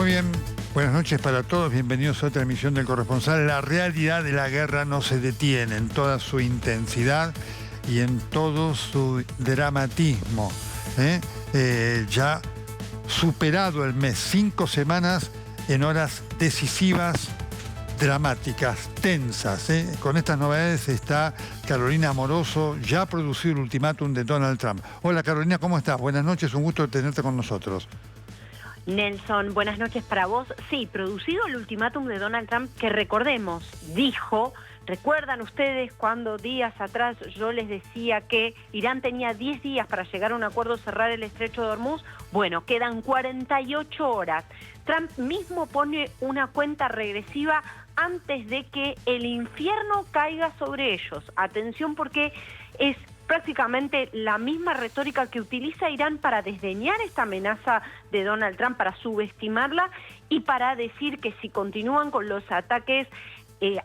Muy bien, buenas noches para todos, bienvenidos a otra emisión del Corresponsal. La realidad de la guerra no se detiene en toda su intensidad y en todo su dramatismo. Ya superado el mes, 5 semanas en horas decisivas, dramáticas, tensas. Con estas novedades está Carolina Amoroso, ya ha producido el ultimátum de Donald Trump. Hola Carolina, ¿cómo estás? Buenas noches, un gusto tenerte con nosotros. Nelson, buenas noches para vos. Sí, producido el ultimátum de Donald Trump, que recordemos, dijo, ¿recuerdan ustedes cuando días atrás yo les decía que Irán tenía 10 días para llegar a un acuerdo, cerrar el estrecho de Hormuz? Bueno, quedan 48 horas. Trump mismo pone una cuenta regresiva antes de que el infierno caiga sobre ellos. Atención, porque es prácticamente la misma retórica que utiliza Irán para desdeñar esta amenaza de Donald Trump, para subestimarla y para decir que si continúan con los ataques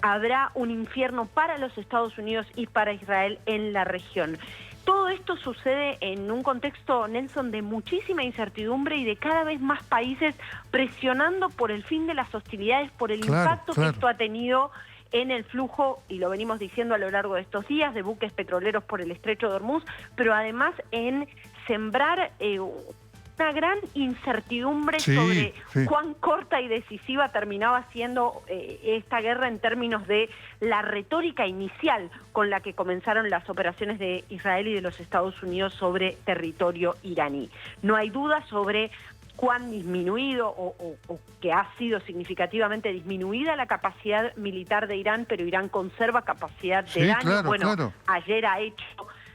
habrá un infierno para los Estados Unidos y para Israel en la región. Todo esto sucede en un contexto, Nelson, de muchísima incertidumbre y de cada vez más países presionando por el fin de las hostilidades, por el impacto que esto ha tenido en el flujo, y lo venimos diciendo a lo largo de estos días, de buques petroleros por el estrecho de Hormuz, pero además en sembrar una gran incertidumbre sobre cuán corta y decisiva terminaba siendo esta guerra en términos de la retórica inicial con la que comenzaron las operaciones de Israel y de los Estados Unidos sobre territorio iraní. No hay duda sobre cuán disminuido o que ha sido significativamente disminuida la capacidad militar de Irán, pero Irán conserva capacidad de daño. Ayer ha hecho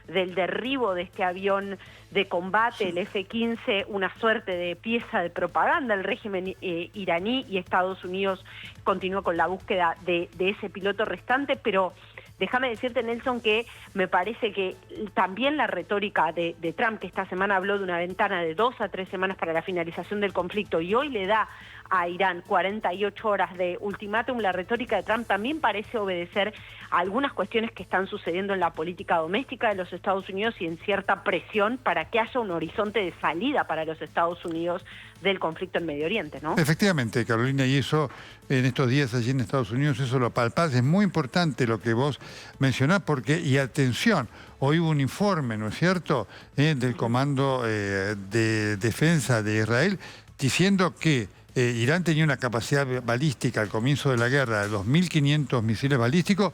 del derribo de este avión de combate, el F-15, una suerte de pieza de propaganda del régimen iraní, y Estados Unidos continuó con la búsqueda de ese piloto restante, pero déjame decirte, Nelson, que me parece que también la retórica de Trump, que esta semana habló de una ventana de 2 a 3 semanas para la finalización del conflicto, y hoy le da a Irán 48 horas de ultimátum, la retórica de Trump también parece obedecer a algunas cuestiones que están sucediendo en la política doméstica de los Estados Unidos y en cierta presión para que haya un horizonte de salida para los Estados Unidos del conflicto en Medio Oriente, ¿no? Efectivamente, Carolina, y eso en estos días allí en Estados Unidos, eso lo palpás. Es muy importante lo que vos mencionás, porque, y atención, hoy hubo un informe, ¿no es cierto?, del Comando de Defensa de Israel, diciendo que Irán tenía una capacidad balística al comienzo de la guerra de 2.500 misiles balísticos,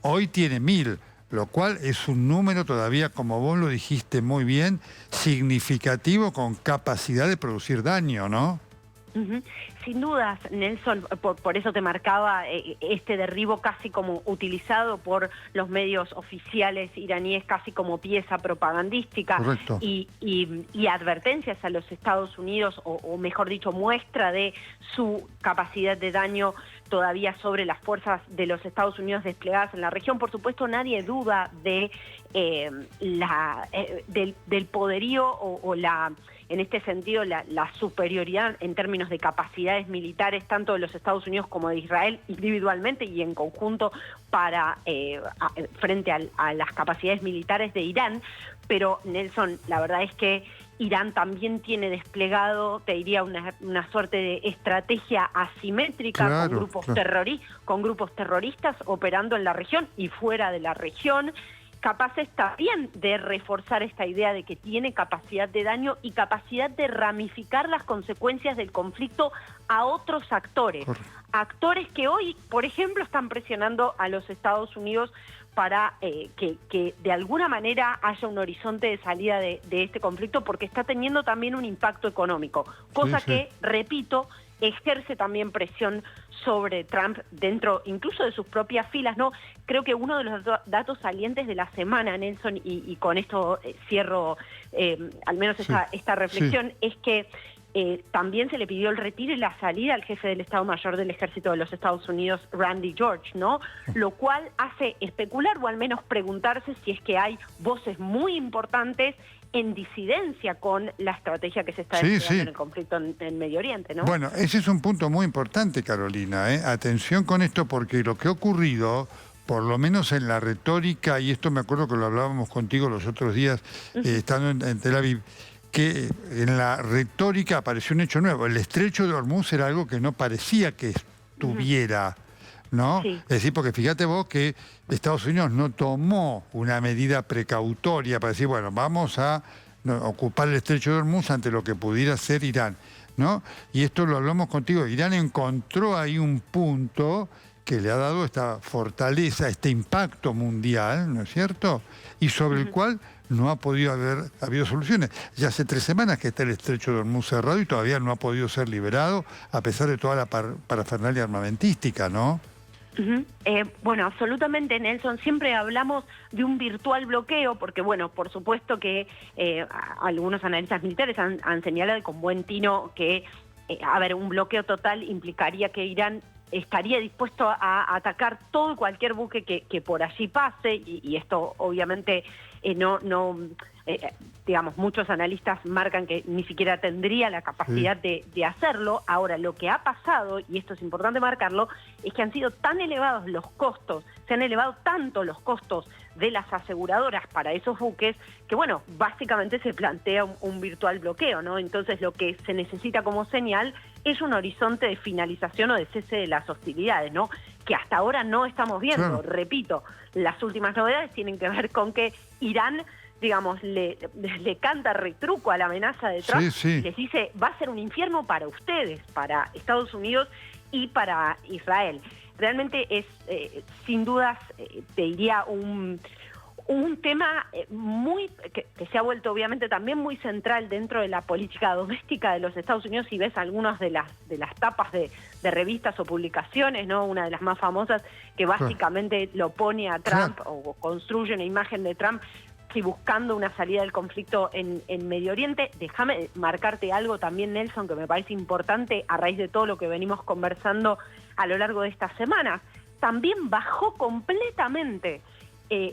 hoy tiene 1.000, lo cual es un número todavía, como vos lo dijiste muy bien, significativo, con capacidad de producir daño, ¿no? Sin dudas, Nelson, por eso te marcaba este derribo casi como utilizado por los medios oficiales iraníes, casi como pieza propagandística y advertencias a los Estados Unidos, o mejor dicho, muestra de su capacidad de daño todavía sobre las fuerzas de los Estados Unidos desplegadas en la región. Por supuesto, nadie duda de del poderío o la, en este sentido, la superioridad en términos de capacidades militares, tanto de los Estados Unidos como de Israel, individualmente y en conjunto, para frente a las capacidades militares de Irán. Pero, Nelson, la verdad es que Irán también tiene desplegado, te diría, una suerte de estrategia asimétrica con grupos terroristas operando en la región y fuera de la región, capaces también de reforzar esta idea de que tiene capacidad de daño y capacidad de ramificar las consecuencias del conflicto a otros actores. Actores que hoy, por ejemplo, están presionando a los Estados Unidos para que de alguna manera haya un horizonte de salida de este conflicto, porque está teniendo también un impacto económico, cosa que, repito, ejerce también presión sobre Trump dentro incluso de sus propias filas, ¿no? Creo que uno de los datos salientes de la semana, Nelson, y con esto cierro al menos esta reflexión, es que también se le pidió el retiro y la salida al jefe del Estado Mayor del Ejército de los Estados Unidos, Randy George, ¿no? Lo cual hace especular, o al menos preguntarse, si es que hay voces muy importantes en disidencia con la estrategia que se está desplegando en el conflicto en Medio Oriente, ¿no? Bueno, ese es un punto muy importante, Carolina, Atención con esto, porque lo que ha ocurrido, por lo menos en la retórica, y esto me acuerdo que lo hablábamos contigo los otros días, estando en Tel Aviv, que en la retórica apareció un hecho nuevo. El estrecho de Hormuz era algo que no parecía que estuviera, ¿no? Sí. Es decir, porque fíjate vos que Estados Unidos no tomó una medida precautoria para decir, bueno, vamos a ocupar el estrecho de Hormuz ante lo que pudiera ser Irán, ¿no? Y esto lo hablamos contigo. Irán encontró ahí un punto que le ha dado esta fortaleza, este impacto mundial, ¿no es cierto? Y sobre el cual no ha podido habido soluciones. Ya hace 3 semanas que está el estrecho de Hormuz cerrado y todavía no ha podido ser liberado, a pesar de toda la parafernalia armamentística, ¿no? Bueno, absolutamente, Nelson. Siempre hablamos de un virtual bloqueo, porque, bueno, por supuesto que algunos analistas militares han señalado con buen tino que, un bloqueo total implicaría que Irán estaría dispuesto a atacar todo y cualquier buque que por allí pase, y esto obviamente digamos, muchos analistas marcan que ni siquiera tendría la capacidad de hacerlo. Ahora, lo que ha pasado, y esto es importante marcarlo, es que han sido tan elevados los costos, se han elevado tanto los costos de las aseguradoras para esos buques, que bueno, básicamente se plantea un virtual bloqueo, ¿no? Entonces lo que se necesita como señal es un horizonte de finalización o de cese de las hostilidades, ¿no? Que hasta ahora no estamos viendo. Claro. Repito, las últimas novedades tienen que ver con que Irán, digamos, le canta retruco a la amenaza de Trump, y les dice, va a ser un infierno para ustedes, para Estados Unidos y para Israel. Realmente es, sin dudas, te diría, un tema que se ha vuelto obviamente también muy central dentro de la política doméstica de los Estados Unidos. Si ves algunas de las tapas de revistas o publicaciones, ¿no? Una de las más famosas que básicamente lo pone a Trump o construye una imagen de Trump buscando una salida del conflicto en Medio Oriente. Déjame marcarte algo también, Nelson, que me parece importante a raíz de todo lo que venimos conversando a lo largo de estas semanas. También bajó completamente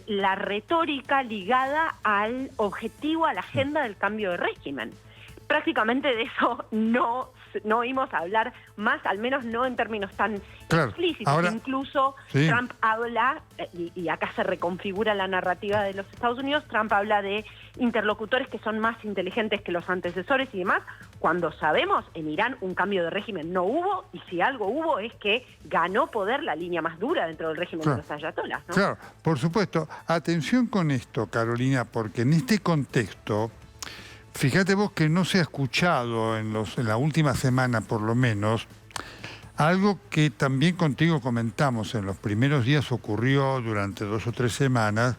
la retórica ligada al objetivo, a la agenda del cambio de régimen. Prácticamente de eso no oímos hablar más, al menos no en términos tan explícitos. Ahora, incluso Trump habla, y acá se reconfigura la narrativa de los Estados Unidos, Trump habla de interlocutores que son más inteligentes que los antecesores y demás, cuando sabemos en Irán un cambio de régimen no hubo, y si algo hubo es que ganó poder la línea más dura dentro del régimen de los ayatolás, ¿no? Claro, por supuesto. Atención con esto, Carolina, porque en este contexto, fíjate vos que no se ha escuchado en la última semana, por lo menos, algo que también contigo comentamos en los primeros días, ocurrió durante 2 o 3 semanas,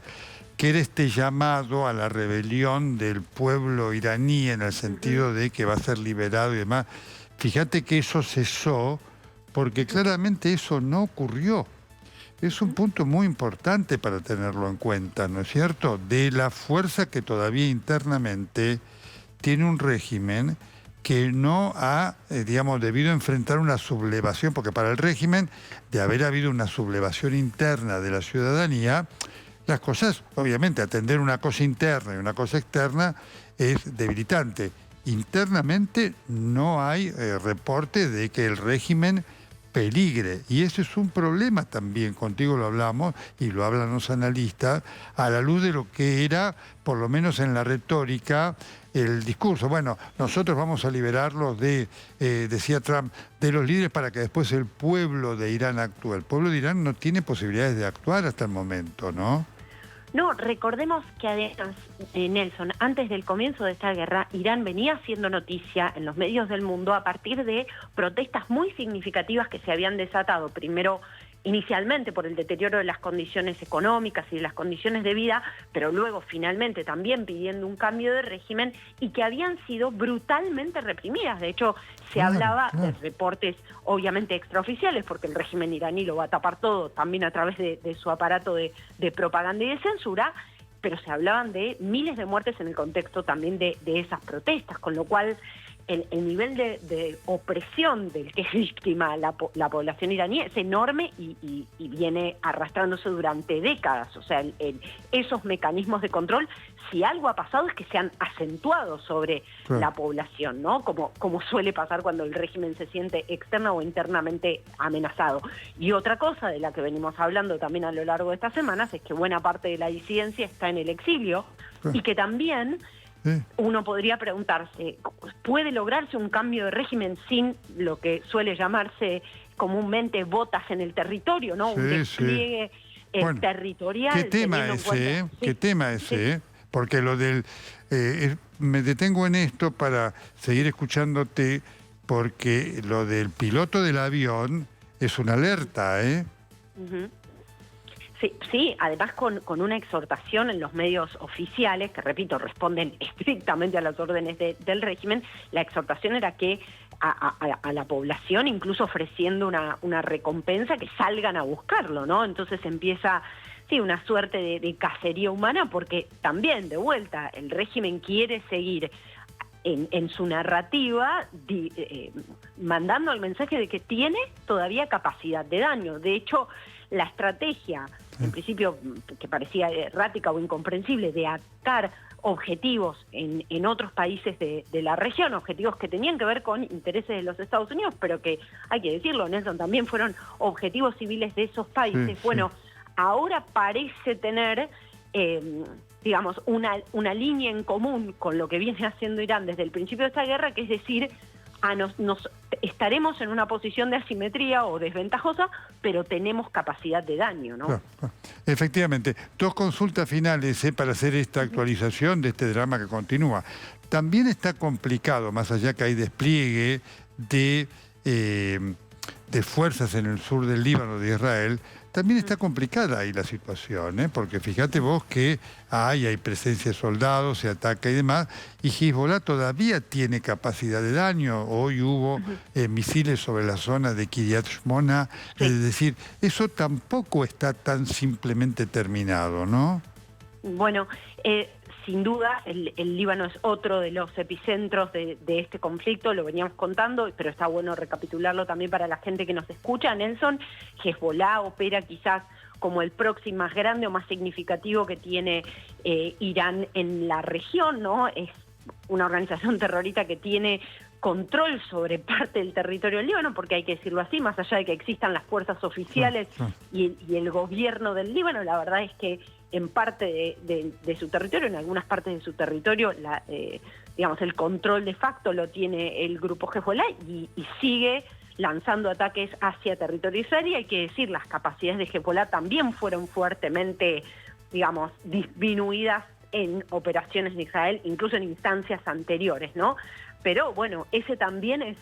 que era este llamado a la rebelión del pueblo iraní en el sentido de que va a ser liberado y demás. Fíjate que eso cesó, porque claramente eso no ocurrió. Es un punto muy importante para tenerlo en cuenta, ¿no es cierto? De la fuerza que todavía internamente tiene un régimen que no ha, debido enfrentar una sublevación, porque para el régimen, de haber habido una sublevación interna de la ciudadanía, las cosas, obviamente, atender una cosa interna y una cosa externa es debilitante. Internamente no hay reporte de que el régimen peligre, y ese es un problema también, contigo lo hablamos y lo hablan los analistas, a la luz de lo que era, por lo menos en la retórica, el discurso. Bueno, nosotros vamos a liberarlos decía Trump, de los líderes para que después el pueblo de Irán actúe. El pueblo de Irán no tiene posibilidades de actuar hasta el momento, ¿no? No, recordemos que además, Nelson, antes del comienzo de esta guerra, Irán venía haciendo noticia en los medios del mundo a partir de protestas muy significativas que se habían desatado, primero inicialmente por el deterioro de las condiciones económicas y de las condiciones de vida, pero luego finalmente también pidiendo un cambio de régimen, y que habían sido brutalmente reprimidas. De hecho, se hablaba de reportes obviamente extraoficiales, porque el régimen iraní lo va a tapar todo, también a través de su aparato de propaganda y de censura, pero se hablaban de miles de muertes en el contexto también de esas protestas, con lo cual el nivel de opresión del que es víctima la población iraní es enorme y viene arrastrándose durante décadas. O sea, esos mecanismos de control, si algo ha pasado es que se han acentuado sobre la población, ¿no? Como suele pasar cuando el régimen se siente externa o internamente amenazado. Y otra cosa de la que venimos hablando también a lo largo de estas semanas es que buena parte de la disidencia está en el exilio y que también Sí. Uno podría preguntarse, ¿puede lograrse un cambio de régimen sin lo que suele llamarse comúnmente botas en el territorio, ¿no? Un despliegue bueno, territorial. ¿qué tema ese, sí, ¿Qué tema ese? Sí. Porque lo del... me detengo en esto para seguir escuchándote, porque lo del piloto del avión es una alerta, ¿eh? Uh-huh. Sí, además con una exhortación en los medios oficiales, que repito, responden estrictamente a las órdenes del régimen. La exhortación era que a la población, incluso ofreciendo una recompensa, que salgan a buscarlo, ¿no? Entonces empieza, sí, una suerte de cacería humana, porque también, de vuelta, el régimen quiere seguir en su narrativa mandando el mensaje de que tiene todavía capacidad de daño. De hecho, la estrategia, en principio, que parecía errática o incomprensible, de atacar objetivos en otros países de la región, objetivos que tenían que ver con intereses de los Estados Unidos, pero que, hay que decirlo, Nelson, también fueron objetivos civiles de esos países. Sí, bueno, ahora parece tener, digamos, una línea en común con lo que viene haciendo Irán desde el principio de esta guerra, que es decir, nos estaremos en una posición de asimetría o desventajosa, pero tenemos capacidad de daño, ¿no? Claro. Efectivamente. 2 consultas finales para hacer esta actualización de este drama que continúa. También está complicado, más allá que hay despliegue de fuerzas en el sur del Líbano, de Israel, también está complicada ahí la situación, ¿eh? Porque fíjate vos que hay presencia de soldados, se ataca y demás, y Hezbollah todavía tiene capacidad de daño. Hoy hubo misiles sobre la zona de Kiryat Shmona, es decir, eso tampoco está tan simplemente terminado, ¿no? Bueno, sin duda, el Líbano es otro de los epicentros de este conflicto, lo veníamos contando, pero está bueno recapitularlo también para la gente que nos escucha. Nelson, Hezbollah opera quizás como el proxy más grande o más significativo que tiene Irán en la región, ¿no? Es una organización terrorista que tiene control sobre parte del territorio del Líbano, porque hay que decirlo así, más allá de que existan las fuerzas oficiales y el gobierno del Líbano, la verdad es que en parte de su territorio, en algunas partes de su territorio, digamos, el control de facto lo tiene el grupo Hezbollah y sigue lanzando ataques hacia territorio israelí. Hay que decir, las capacidades de Hezbollah también fueron fuertemente, digamos, disminuidas en operaciones en Israel, incluso en instancias anteriores, ¿no? Pero bueno, ese también es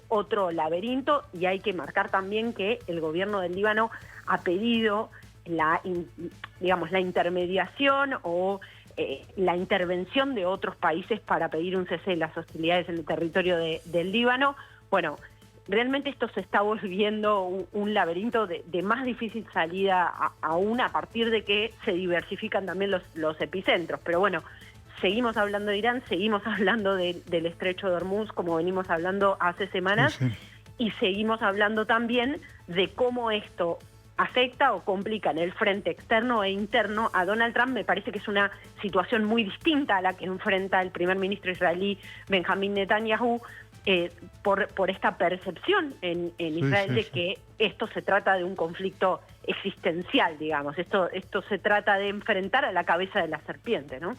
otro laberinto, y hay que marcar también que el gobierno del Líbano ha pedido la intermediación o la intervención de otros países para pedir un cese de las hostilidades en el territorio del Líbano. Bueno, realmente esto se está volviendo un laberinto de más difícil salida aún a partir de que se diversifican también los epicentros. Pero bueno, seguimos hablando de Irán, seguimos hablando del Estrecho de Hormuz, como venimos hablando hace semanas, y seguimos hablando también de cómo esto afecta o complica en el frente externo e interno a Donald Trump. Me parece que es una situación muy distinta a la que enfrenta el primer ministro israelí Benjamín Netanyahu, por esta percepción en Israel de que esto se trata de un conflicto existencial, digamos. Esto se trata de enfrentar a la cabeza de la serpiente, ¿no?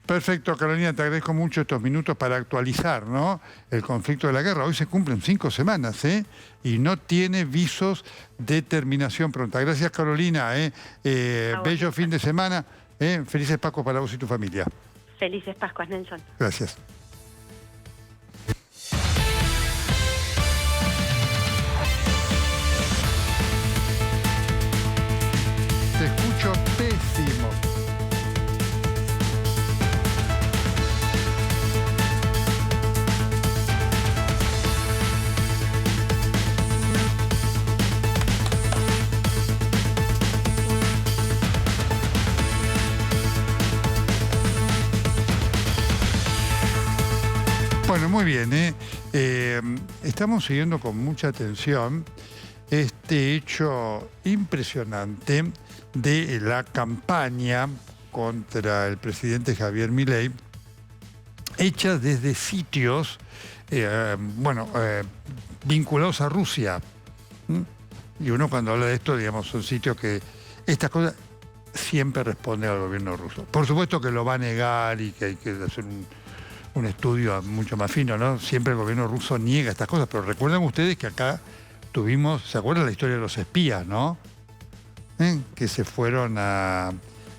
Perfecto, Carolina, te agradezco mucho estos minutos para actualizar, ¿no?, el conflicto de la guerra. Hoy se cumplen 5 semanas, y no tiene visos de terminación pronta. Gracias, Carolina, bello fin de semana, felices Pascuas para vos y tu familia. Felices Pascuas, Nelson. Gracias. Te escucho pésimo. Bueno, muy bien, estamos siguiendo con mucha atención este hecho impresionante de la campaña contra el presidente Javier Milei, hecha desde sitios, vinculados a Rusia. Y uno, cuando habla de esto, digamos, son sitios que estas cosas siempre responde al gobierno ruso. Por supuesto que lo va a negar y que hay que hacer un estudio mucho más fino, ¿no? Siempre el gobierno ruso niega estas cosas, pero recuerden ustedes que acá tuvimos, ¿se acuerdan la historia de los espías, no? Que se fueron a,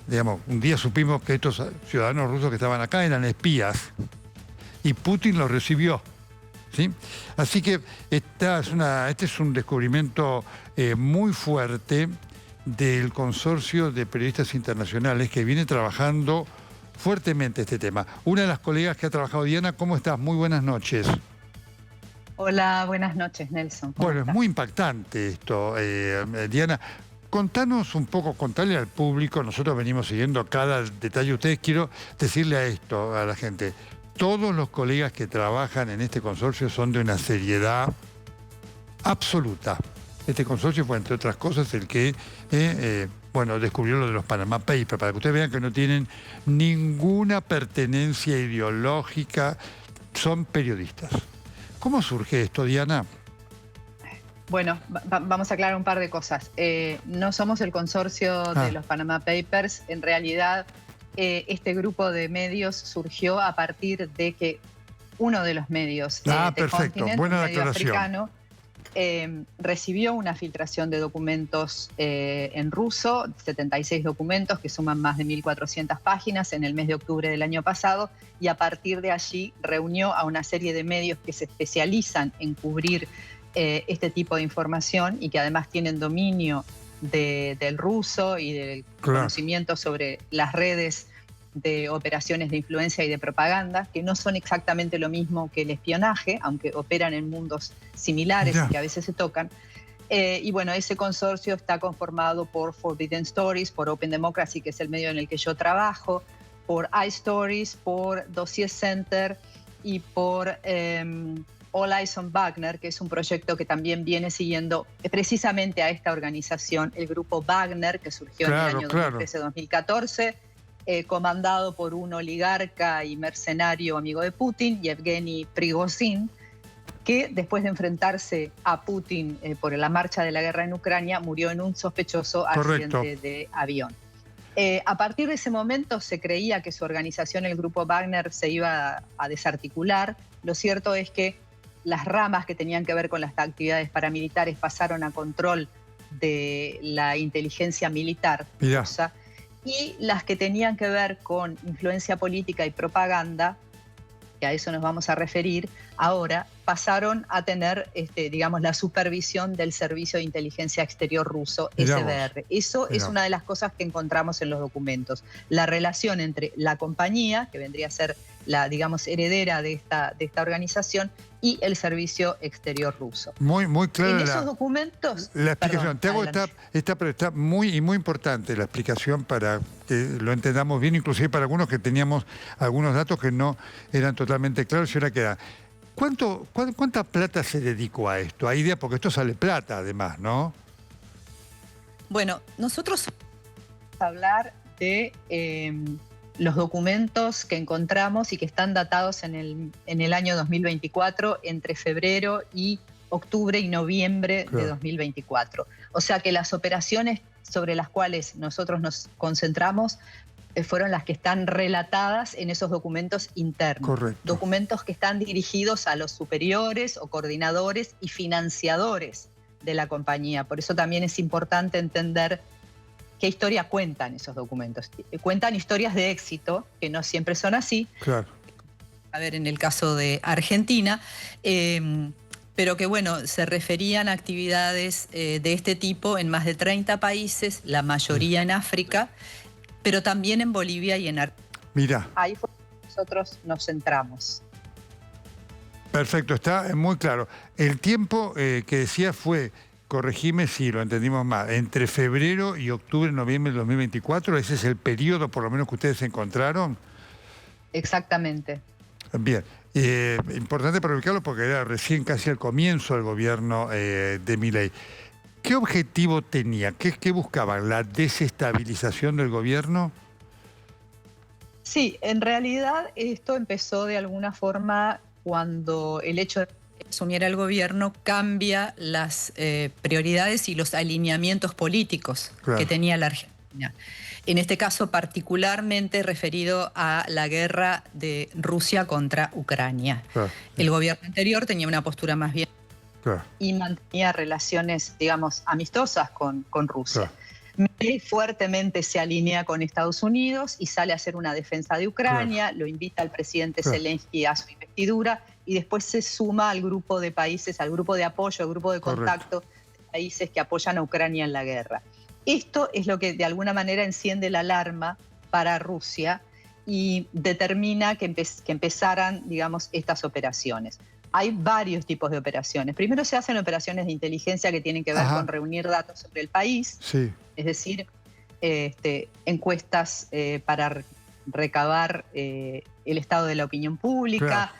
digamos, un día supimos que estos ciudadanos rusos que estaban acá eran espías y Putin los recibió, ¿sí? Así que este es un descubrimiento muy fuerte del consorcio de periodistas internacionales que viene trabajando fuertemente este tema. Una de las colegas que ha trabajado, Diana, ¿cómo estás? Muy buenas noches. Hola, buenas noches, Nelson. Bueno, es muy impactante esto, Diana. Contanos un poco, contarle al público, nosotros venimos siguiendo cada detalle. Ustedes, quiero decirle a esto, a la gente, todos los colegas que trabajan en este consorcio son de una seriedad absoluta. Este consorcio fue, entre otras cosas, el que descubrió lo de los Panama Papers, para que ustedes vean que no tienen ninguna pertenencia ideológica, son periodistas. ¿Cómo surge esto, Diana? Bueno, vamos a aclarar un par de cosas. No somos el consorcio de los Panama Papers. En realidad, este grupo de medios surgió a partir de que uno de los medios perfecto, buena aclaración, africano, recibió una filtración de documentos en ruso, 76 documentos que suman más de 1.400 páginas en el mes de octubre del año pasado, y a partir de allí reunió a una serie de medios que se especializan en cubrir este tipo de información y que además tienen dominio del ruso y del conocimiento sobre las redes de operaciones de influencia y de propaganda, que no son exactamente lo mismo que el espionaje, aunque operan en mundos similares y que a veces se tocan. Y bueno, ese consorcio está conformado por Forbidden Stories, por Open Democracy, que es el medio en el que yo trabajo, por iStories, por Dossier Center y por All Eyes on Wagner, que es un proyecto que también viene siguiendo precisamente a esta organización, el grupo Wagner, que surgió en el año 2013-2014, comandado por un oligarca y mercenario amigo de Putin, Yevgeny Prigozhin, que después de enfrentarse a Putin por la marcha de la guerra en Ucrania, murió en un sospechoso accidente de avión. A partir de ese momento se creía que su organización, el grupo Wagner, se iba a desarticular. Lo cierto es que las ramas que tenían que ver con las actividades paramilitares pasaron a control de la inteligencia militar rusa, y las que tenían que ver con influencia política y propaganda, que a eso nos vamos a referir ahora, pasaron a tener, digamos, la supervisión del Servicio de Inteligencia Exterior ruso, SBR. Eso es una de las cosas que encontramos en los documentos. La relación entre la compañía, que vendría a ser la, digamos, heredera de esta organización, y el Servicio Exterior ruso. Muy clara. En esos documentos... La explicación. Te hago pero está muy importante la explicación para que lo entendamos bien, inclusive para algunos que teníamos algunos datos que no eran totalmente claros y ahora queda. ¿Cuánta plata se dedicó a esto? Hay idea, porque esto sale plata además, ¿no? Bueno, nosotros vamos a hablar de los documentos que encontramos y que están datados en el año 2024, entre febrero y octubre y noviembre de 2024. O sea que las operaciones sobre las cuales nosotros nos concentramos fueron las que están relatadas en esos documentos internos. Correcto. Documentos que están dirigidos a los superiores o coordinadores y financiadores de la compañía. Por eso también es importante entender qué historia cuentan esos documentos. Cuentan historias de éxito, que no siempre son así. Claro. A ver, en el caso de Argentina, pero que bueno, se referían a actividades de este tipo en más de 30 países, la mayoría en África, pero también en Bolivia y en Argentina. Mira. Ahí fue donde nosotros nos centramos. Perfecto, está muy claro. El tiempo que decía fue, corregime si lo entendimos mal, entre febrero y octubre, noviembre del 2024, ese es el periodo por lo menos que ustedes encontraron. Exactamente. Bien, importante para ubicarlo porque era recién casi al comienzo del gobierno de Milei. ¿Qué objetivo tenía? ¿Qué buscaban? ¿La desestabilización del gobierno? Sí, en realidad esto empezó de alguna forma cuando el hecho de que asumiera el gobierno cambia las prioridades y los alineamientos políticos que tenía la Argentina. China. En este caso particularmente referido a la guerra de Rusia contra Ucrania. Claro. El gobierno anterior tenía una postura más bien Claro. y mantenía relaciones, digamos, amistosas con Rusia. Claro. Milei fuertemente se alinea con Estados Unidos y sale a hacer una defensa de Ucrania, lo invita al presidente Zelensky a su investidura y después se suma al grupo de países, al grupo de apoyo, al grupo de contacto de países que apoyan a Ucrania en la guerra. Esto es lo que de alguna manera enciende la alarma para Rusia y determina que empezaran, digamos, estas operaciones. Hay varios tipos de operaciones. Primero se hacen operaciones de inteligencia que tienen que ver con reunir datos sobre el país, es decir, encuestas para recabar el estado de la opinión pública,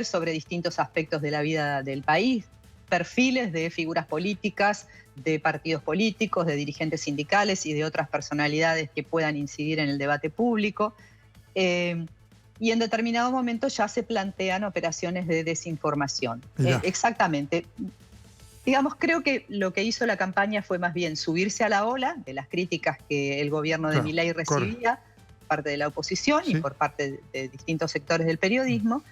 sobre distintos aspectos de la vida del país, perfiles de figuras políticas, de partidos políticos, de dirigentes sindicales y de otras personalidades que puedan incidir en el debate público. Y en determinado momento ya se plantean operaciones de desinformación. Exactamente. Digamos, creo que lo que hizo la campaña fue más bien subirse a la ola de las críticas que el gobierno de Milei recibía por parte de la oposición y por parte de distintos sectores del periodismo,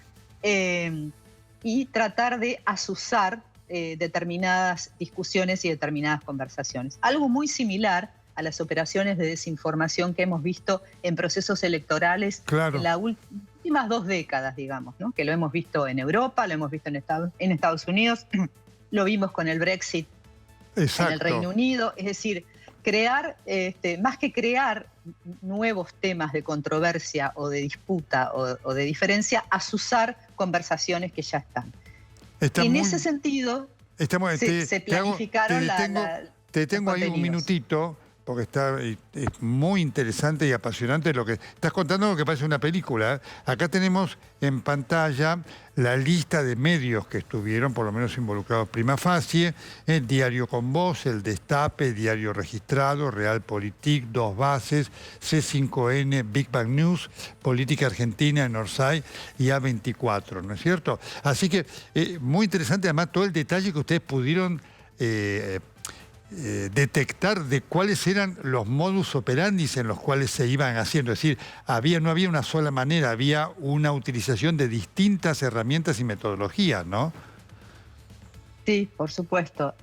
y tratar de azuzar determinadas discusiones y determinadas conversaciones. Algo muy similar a las operaciones de desinformación que hemos visto en procesos electorales en las últimas 2 décadas, digamos, ¿no? Que lo hemos visto en Europa, lo hemos visto en Estados Unidos, lo vimos con el Brexit en el Reino Unido. Es decir, crear, más que crear nuevos temas de controversia o de disputa o de diferencia, azuzar conversaciones que ya están. En ese sentido, se planificaron Te tengo ahí un minutito, porque es muy interesante y apasionante lo que estás contando, lo que parece una película. Acá tenemos en pantalla la lista de medios que estuvieron, por lo menos involucrados prima facie: el Diario con Voz, El Destape, Diario Registrado, Realpolitik, Dos Bases, C5N, Big Bang News, Política Argentina, Norsay y A24, ¿no es cierto? Así que muy interesante además todo el detalle que ustedes pudieron detectar de cuáles eran los modus operandi en los cuales se iban haciendo. Es decir, no había una sola manera, había una utilización de distintas herramientas y metodologías, ¿no? Sí, por supuesto.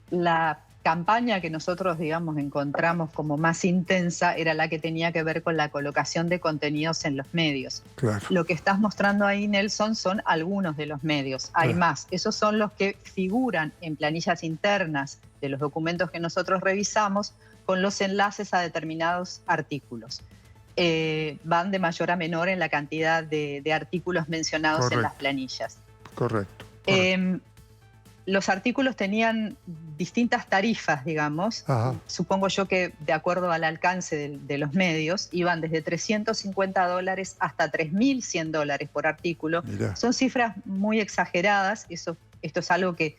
La campaña que nosotros, digamos, encontramos como más intensa era la que tenía que ver con la colocación de contenidos en los medios. Lo que estás mostrando ahí, Nelson, son algunos de los medios. Hay más. Esos son los que figuran en planillas internas de los documentos que nosotros revisamos con los enlaces a determinados artículos. Van de mayor a menor en la cantidad de artículos mencionados en las planillas. Los artículos tenían distintas tarifas, digamos. Supongo yo que de acuerdo al alcance de los medios, iban desde $350 hasta $3.100 por artículo. Son cifras muy exageradas. Esto es algo que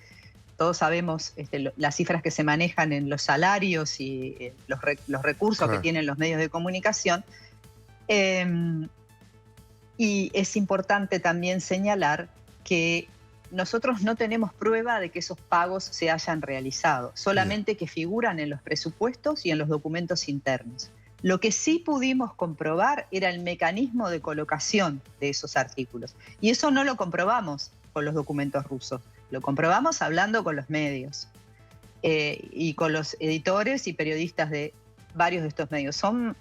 todos sabemos, las cifras que se manejan en los salarios y los recursos que tienen los medios de comunicación. Y es importante también señalar que nosotros no tenemos prueba de que esos pagos se hayan realizado, solamente que figuran en los presupuestos y en los documentos internos. Lo que sí pudimos comprobar era el mecanismo de colocación de esos artículos. Y eso no lo comprobamos con los documentos rusos, lo comprobamos hablando con los medios y con los editores y periodistas de varios de estos medios. Son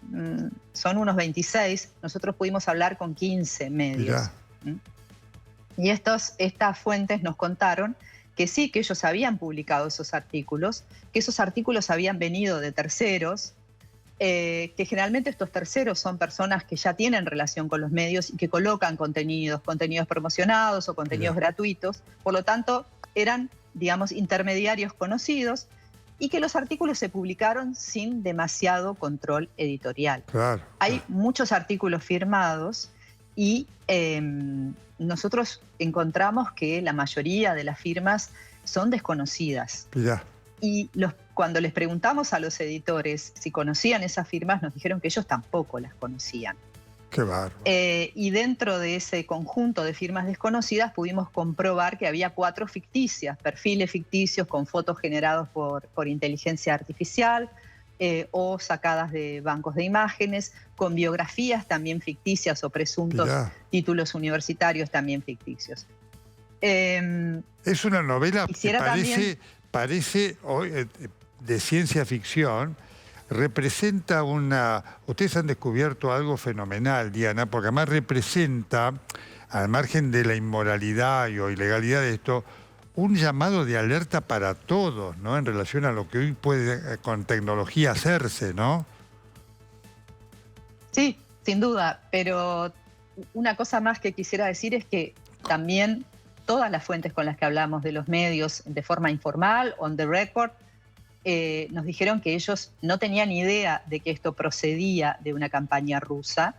unos 26, nosotros pudimos hablar con 15 medios. Y estas fuentes nos contaron que sí, que ellos habían publicado esos artículos, que esos artículos habían venido de terceros, que generalmente estos terceros son personas que ya tienen relación con los medios y que colocan contenidos promocionados o contenidos gratuitos. Por lo tanto, eran, digamos, intermediarios conocidos y que los artículos se publicaron sin demasiado control editorial. Hay muchos artículos firmados y nosotros encontramos que la mayoría de las firmas son desconocidas. Y cuando les preguntamos a los editores si conocían esas firmas, nos dijeron que ellos tampoco las conocían. ¡Qué bárbaro! Y dentro de ese conjunto de firmas desconocidas pudimos comprobar que había 4 ficticias, perfiles ficticios con fotos generados por inteligencia artificial, o sacadas de bancos de imágenes, con biografías también ficticias o presuntos títulos universitarios también ficticios. Es una novela que parece de ciencia ficción. Representa Ustedes han descubierto algo fenomenal, Diana, porque además representa, al margen de la inmoralidad o ilegalidad de esto, un llamado de alerta para todos, ¿no? En relación a lo que hoy puede con tecnología hacerse, ¿no? Sí, sin duda, pero una cosa más que quisiera decir es que también todas las fuentes con las que hablamos de los medios de forma informal, on the record, nos dijeron que ellos no tenían idea de que esto procedía de una campaña rusa.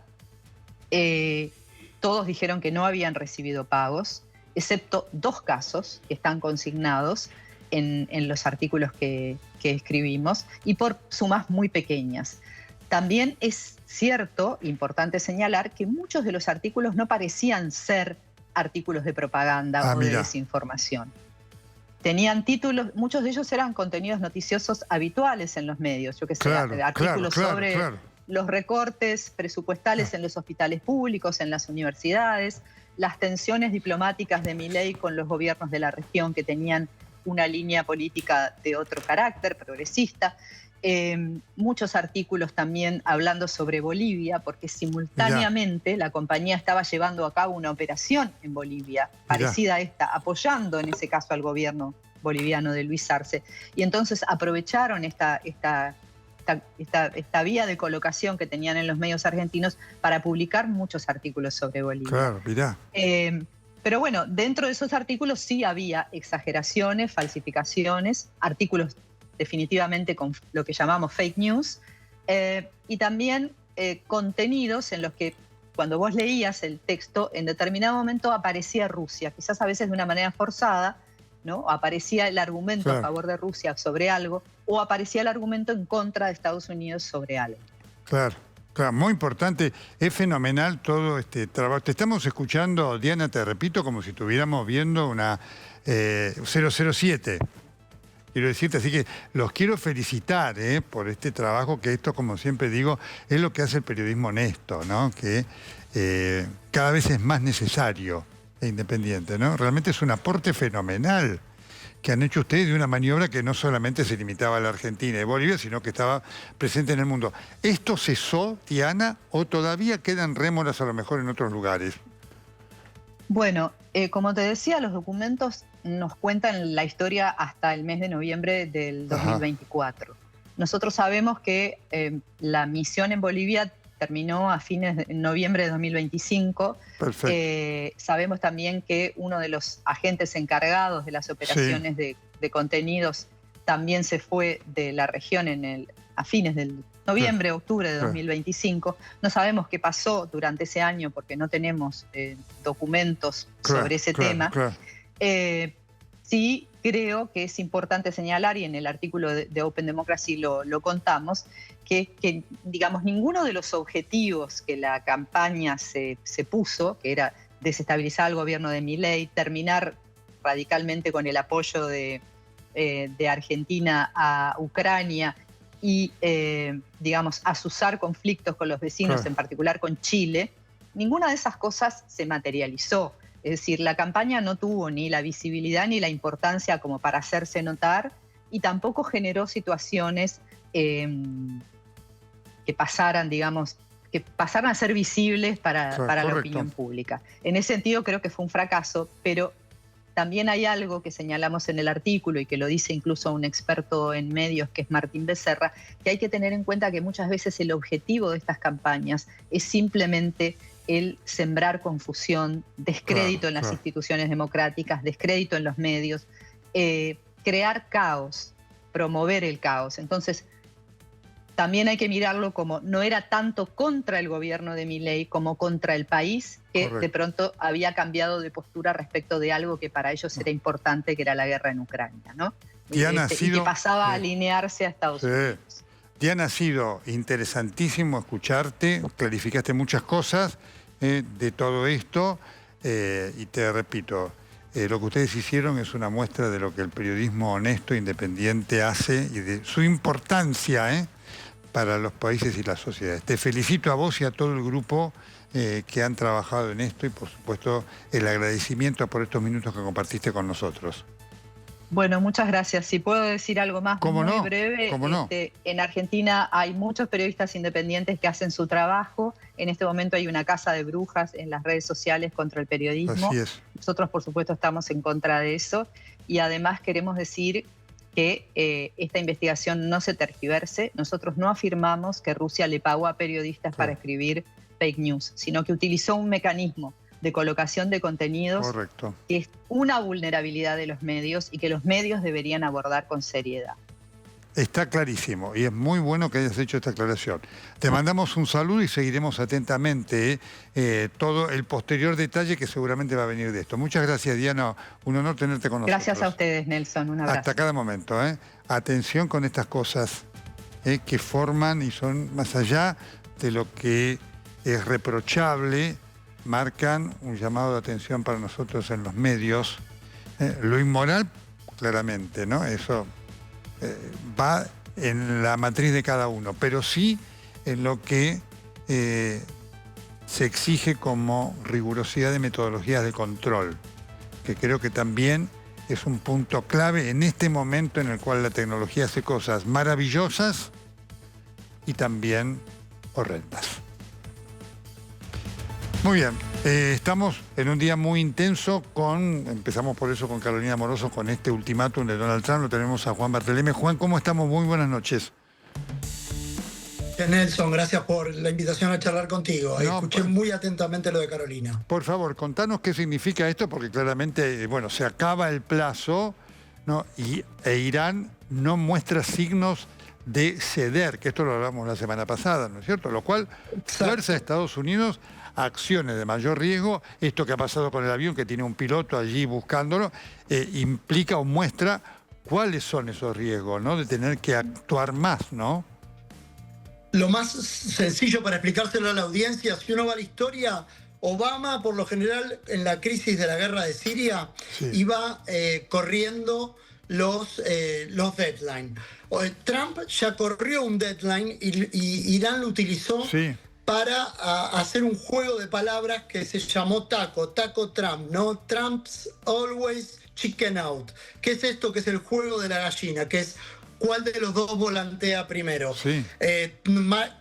Todos dijeron que no habían recibido pagos, excepto 2 casos que están consignados en los artículos que escribimos, y por sumas muy pequeñas. También es cierto, importante señalar, que muchos de los artículos no parecían ser artículos de propaganda o de desinformación. Tenían títulos, muchos de ellos eran contenidos noticiosos habituales en los medios, yo que sé, artículos sobre los recortes presupuestales en los hospitales públicos, en las universidades, las tensiones diplomáticas de Milei con los gobiernos de la región que tenían una línea política de otro carácter, progresista. Muchos artículos también hablando sobre Bolivia, porque simultáneamente la compañía estaba llevando a cabo una operación en Bolivia, parecida a esta, apoyando en ese caso al gobierno boliviano de Luis Arce. Y entonces aprovecharon esta vía de colocación que tenían en los medios argentinos para publicar muchos artículos sobre Bolivia. Claro, mirá. Pero bueno, dentro de esos artículos sí había exageraciones, falsificaciones, artículos definitivamente con lo que llamamos fake news, y también contenidos en los que cuando vos leías el texto, en determinado momento aparecía Rusia, quizás a veces de una manera forzada, ¿no? Aparecía el argumento a favor de Rusia sobre algo, o aparecía el argumento en contra de Estados Unidos sobre algo. Claro, claro, muy importante. Es fenomenal todo este trabajo. Te estamos escuchando, Diana, te repito, como si estuviéramos viendo una 007. Quiero decirte, así que los quiero felicitar por este trabajo, que esto, como siempre digo, es lo que hace el periodismo honesto, ¿no? Que cada vez es más necesario e independiente, ¿no? Realmente es un aporte fenomenal que han hecho ustedes de una maniobra que no solamente se limitaba a la Argentina y Bolivia, sino que estaba presente en el mundo. ¿Esto cesó, Diana, o todavía quedan rémoras a lo mejor en otros lugares? Bueno, como te decía, los documentos nos cuentan la historia hasta el mes de noviembre del 2024. Nosotros sabemos que la misión en Bolivia terminó a fines de noviembre de 2025. Sabemos también que uno de los agentes encargados de las operaciones de contenidos también se fue de la región a fines del noviembre, octubre de 2025. No sabemos qué pasó durante ese año porque no tenemos documentos sobre ese tema. Sí creo que es importante señalar, y en el artículo de Open Democracy lo contamos, que digamos, ninguno de los objetivos que la campaña se puso, que era desestabilizar al gobierno de Milei, terminar radicalmente con el apoyo de Argentina a Ucrania y, digamos, azuzar conflictos con los vecinos, en particular con Chile, ninguna de esas cosas se materializó. Es decir, la campaña no tuvo ni la visibilidad ni la importancia como para hacerse notar, y tampoco generó situaciones que pasaran, digamos, que pasaran a ser visibles para la opinión pública. En ese sentido creo que fue un fracaso, pero también hay algo que señalamos en el artículo y que lo dice incluso un experto en medios, que es Martín Becerra, que hay que tener en cuenta que muchas veces el objetivo de estas campañas es simplemente el sembrar confusión, descrédito en las instituciones democráticas, descrédito en los medios, crear caos, promover el caos. Entonces, también hay que mirarlo como no era tanto contra el gobierno de Milei como contra el país, que de pronto había cambiado de postura respecto de algo que para ellos era importante, que era la guerra en Ucrania, ¿no? Y que pasaba a alinearse a Estados Unidos. Diana, ha sido interesantísimo escucharte, clarificaste muchas cosas de todo esto, y te repito, lo que ustedes hicieron es una muestra de lo que el periodismo honesto, independiente hace y de su importancia, para los países y las sociedades. Te felicito a vos y a todo el grupo que han trabajado en esto y por supuesto el agradecimiento por estos minutos que compartiste con nosotros. Bueno, muchas gracias. Si puedo decir algo más muy breve, en Argentina hay muchos periodistas independientes que hacen su trabajo. En este momento hay una caza de brujas en las redes sociales contra el periodismo. Así es. Nosotros, por supuesto, estamos en contra de eso. Y además queremos decir que esta investigación no se tergiverse. Nosotros no afirmamos que Rusia le pagó a periodistas para escribir fake news, sino que utilizó un mecanismo de colocación de contenidos que es una vulnerabilidad de los medios y que los medios deberían abordar con seriedad. Está clarísimo y es muy bueno que hayas hecho esta aclaración. Te mandamos un saludo y seguiremos atentamente todo el posterior detalle que seguramente va a venir de esto. Muchas gracias, Diana. Un honor tenerte con nosotros. Gracias a ustedes, Nelson. Un abrazo. Hasta cada momento. Atención con estas cosas que forman y son más allá de lo que es reprochable, marcan un llamado de atención para nosotros en los medios. Lo inmoral, claramente, ¿no? Eso va en la matriz de cada uno, pero sí en lo que se exige como rigurosidad de metodologías de control, que creo que también es un punto clave en este momento en el cual la tecnología hace cosas maravillosas y también horrendas. Muy bien, estamos en un día muy intenso empezamos por eso con Carolina Moroso, con este ultimátum de Donald Trump. Lo tenemos a Juan Bartolomé. Juan, ¿cómo estamos? Muy buenas noches. Nelson, gracias por la invitación a charlar contigo. Escuché muy atentamente lo de Carolina. Por favor, contanos qué significa esto, porque claramente, bueno, se acaba el plazo, ¿no? E Irán no muestra signos de ceder, que esto lo hablamos la semana pasada, ¿no es cierto? Lo cual fuerza a Estados Unidos a acciones de mayor riesgo. Esto que ha pasado con el avión, que tiene un piloto allí buscándolo, implica o muestra cuáles son esos riesgos, ¿no? De tener que actuar más, ¿no? Lo más sencillo para explicárselo a la audiencia, si uno va a la historia, Obama, por lo general, en la crisis de la guerra de Siria, iba corriendo los deadlines. Trump ya corrió un deadline y Irán lo utilizó para hacer un juego de palabras que se llamó Taco Trump, ¿no? Trump's always chicken out. ¿Qué es esto? Que es el juego de la gallina, que es cuál de los dos volantea primero.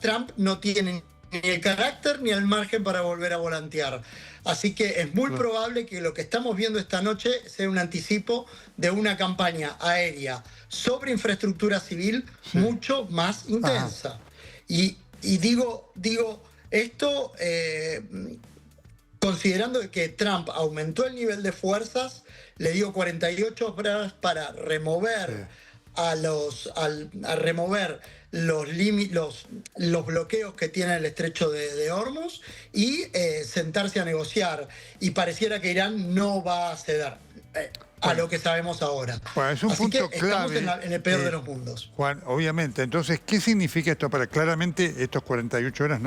Trump no tiene ni el carácter ni el margen para volver a volantear. Así que es muy probable que lo que estamos viendo esta noche sea un anticipo de una campaña aérea sobre infraestructura civil mucho más intensa. Y digo esto considerando que Trump aumentó el nivel de fuerzas, le dio 48 horas para remover remover los bloqueos que tiene el estrecho de Hormuz y sentarse a negociar. Y pareciera que Irán no va a ceder a lo que sabemos ahora. Bueno, es un punto clave. Estamos en el peor de los mundos. Juan, obviamente. Entonces, ¿qué significa esto? Claramente, estos 48 horas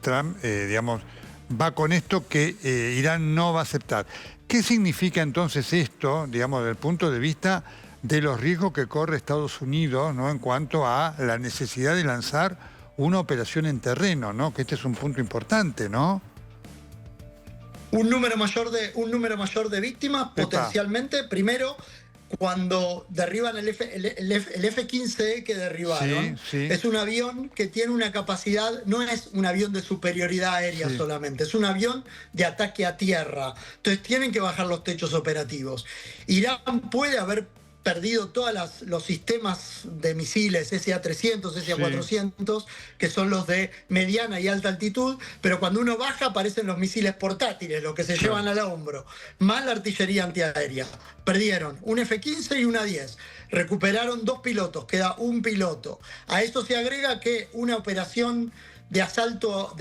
Trump, digamos, va con esto que Irán no va a aceptar. ¿Qué significa entonces esto, digamos, desde el punto de vista de los riesgos que corre Estados Unidos, ¿no? En cuanto a la necesidad de lanzar una operación en terreno, ¿no? Que este es un punto importante, ¿no? Un número mayor de víctimas, potencialmente. Primero, cuando derriban el F-15E que derribaron, es un avión que tiene una capacidad, no es un avión de superioridad aérea solamente, es un avión de ataque a tierra. Entonces tienen que bajar los techos operativos. Irán puede haber perdido todos los sistemas de misiles SA-300, SA-400, que son los de mediana y alta altitud, pero cuando uno baja aparecen los misiles portátiles, los que se llevan al hombro, más la artillería antiaérea. Perdieron un F-15 y una 10. Recuperaron 2 pilotos, queda un piloto. A eso se agrega que una operación de asalto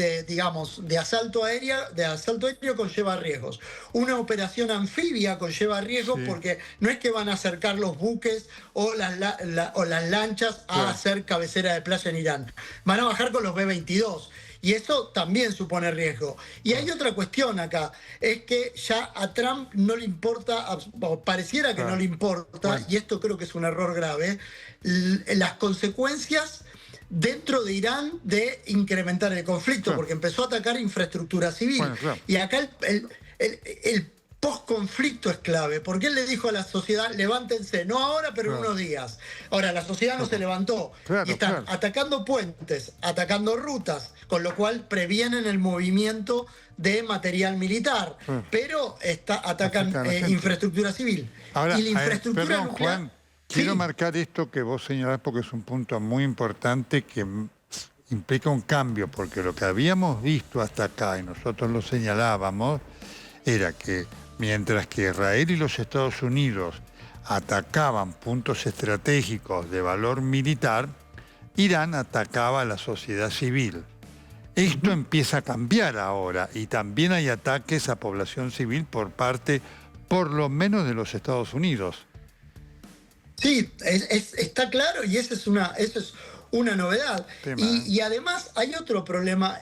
aéreo conlleva riesgos. Una operación anfibia conlleva riesgos porque no es que van a acercar los buques o las lanchas a hacer cabecera de playa en Irán. Van a bajar con los B-22. Y eso también supone riesgo. Y hay otra cuestión acá, es que ya a Trump no le importa, o pareciera que no le importa, y esto creo que es un error grave, las consecuencias dentro de Irán de incrementar el conflicto, porque empezó a atacar infraestructura civil. Bueno, claro. Y acá el post-conflicto es clave, porque él le dijo a la sociedad, levántense, no ahora, pero en unos días. Ahora, la sociedad no se levantó y están atacando puentes, atacando rutas, con lo cual previenen el movimiento de material militar, pero atacan infraestructura civil. Ahora, y la infraestructura perdón, nuclear... Juan, quiero marcar esto que vos señalás porque es un punto muy importante que implica un cambio, porque lo que habíamos visto hasta acá, y nosotros lo señalábamos, era que mientras que Israel y los Estados Unidos atacaban puntos estratégicos de valor militar, Irán atacaba a la sociedad civil. Esto empieza a cambiar ahora y también hay ataques a población civil por parte, por lo menos, de los Estados Unidos. Sí, está claro y eso es una novedad. Y además hay otro problema.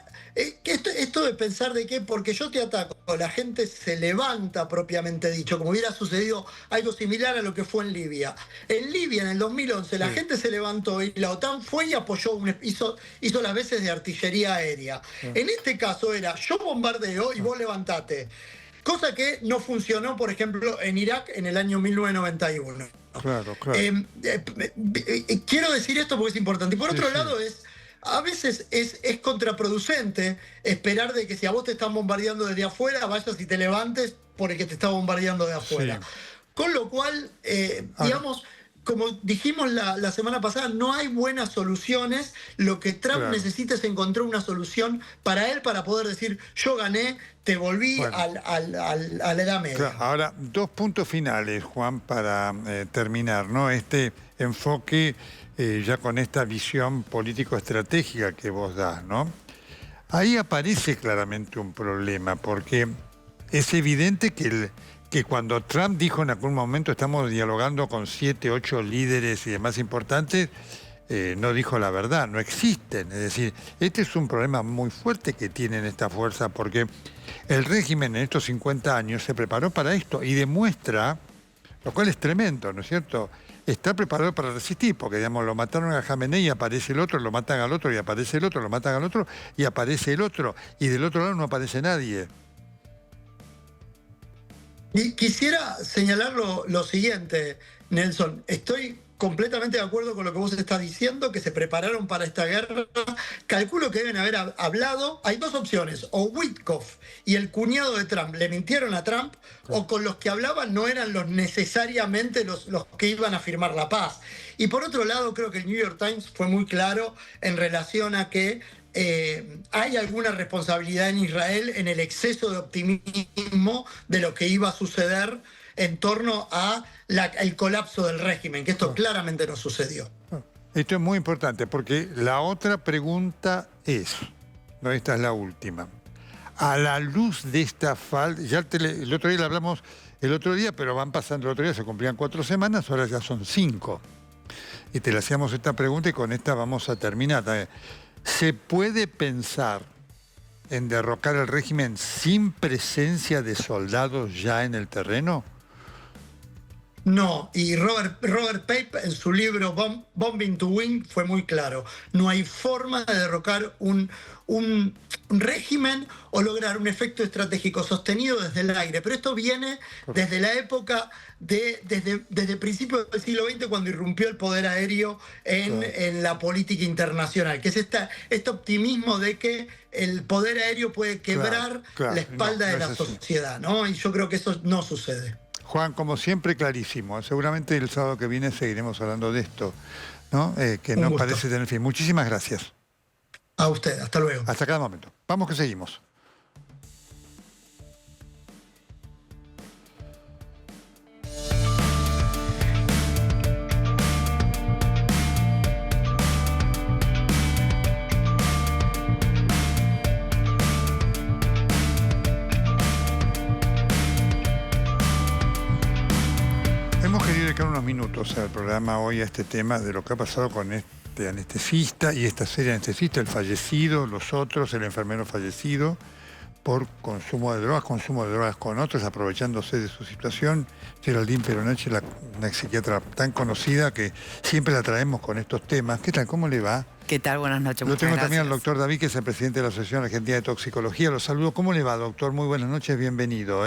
Que esto de pensar de que porque yo te ataco, la gente se levanta propiamente dicho, como hubiera sucedido algo similar a lo que fue en Libia. En Libia, en el 2011, la gente se levantó y la OTAN fue y apoyó, hizo las veces de artillería aérea. En este caso era, yo bombardeo y vos levantate. Cosa que no funcionó, por ejemplo, en Irak en el año 1991. Claro. Quiero decir esto porque es importante. Y por otro lado a veces es contraproducente esperar de que si a vos te están bombardeando desde afuera, vayas y te levantes por el que te está bombardeando de afuera. Sí. Con lo cual, digamos, como dijimos la semana pasada, no hay buenas soluciones. Lo que Trump necesita es encontrar una solución para él, para poder decir, yo gané, te volví a la edad media. Claro. Ahora, dos puntos finales, Juan, para terminar, ¿no? Este enfoque ya con esta visión político-estratégica que vos das, ¿no? Ahí aparece claramente un problema, porque es evidente que cuando Trump dijo en algún momento estamos dialogando con 7, 8 líderes y demás importantes, no dijo la verdad, no existen. Es decir, este es un problema muy fuerte que tienen esta fuerza, porque el régimen en estos 50 años se preparó para esto y demuestra, lo cual es tremendo, ¿no es cierto?, está preparado para resistir, porque digamos, lo mataron a Jamenei y aparece el otro, lo matan al otro y aparece el otro, lo matan al otro y aparece el otro, y del otro lado no aparece nadie. Y quisiera señalar lo siguiente, Nelson. Estoy completamente de acuerdo con lo que vos estás diciendo, que se prepararon para esta guerra. Calculo que deben haber hablado. Hay dos opciones, o Witkoff y el cuñado de Trump le mintieron a Trump, o con los que hablaban no eran necesariamente los que iban a firmar la paz. Y por otro lado, creo que el New York Times fue muy claro en relación a que hay alguna responsabilidad en Israel en el exceso de optimismo de lo que iba a suceder en torno al colapso del régimen, que esto claramente no sucedió. Esto es muy importante, porque la otra pregunta es, no, esta es la última, a la luz de esta falta, el otro día le hablamos pero van pasando, el otro día se cumplían 4 semanas, ahora ya son 5. Y te le hacíamos esta pregunta y con esta vamos a terminar. ¿Se puede pensar en derrocar el régimen sin presencia de soldados ya en el terreno? No, y Robert Pape en su libro Bombing to Win fue muy claro. No hay forma de derrocar un régimen o lograr un efecto estratégico sostenido desde el aire. Pero esto viene desde la época, desde principios del siglo XX, cuando irrumpió el poder aéreo en la política internacional, que es este optimismo de que el poder aéreo puede quebrar la espalda de la sociedad, ¿no? Y yo creo que eso no sucede. Juan, como siempre, clarísimo. Seguramente el sábado que viene seguiremos hablando de esto, ¿no? Que no parece tener fin. Muchísimas gracias. A usted, hasta luego. Hasta cada momento. Vamos que seguimos. Unos minutos al programa hoy a este tema de lo que ha pasado con este anestesista y esta serie anestesista, el fallecido, los otros, el enfermero fallecido, por consumo de drogas con otros, aprovechándose de su situación. Geraldine Peronache, una psiquiatra tan conocida que siempre la traemos con estos temas. ¿Qué tal? ¿Cómo le va? ¿Qué tal? Buenas noches. Lo tengo gracias. también al doctor David, que es el presidente de la Asociación Argentina de Toxicología. Lo saludo. ¿Cómo le va, doctor? Muy buenas noches, bienvenido.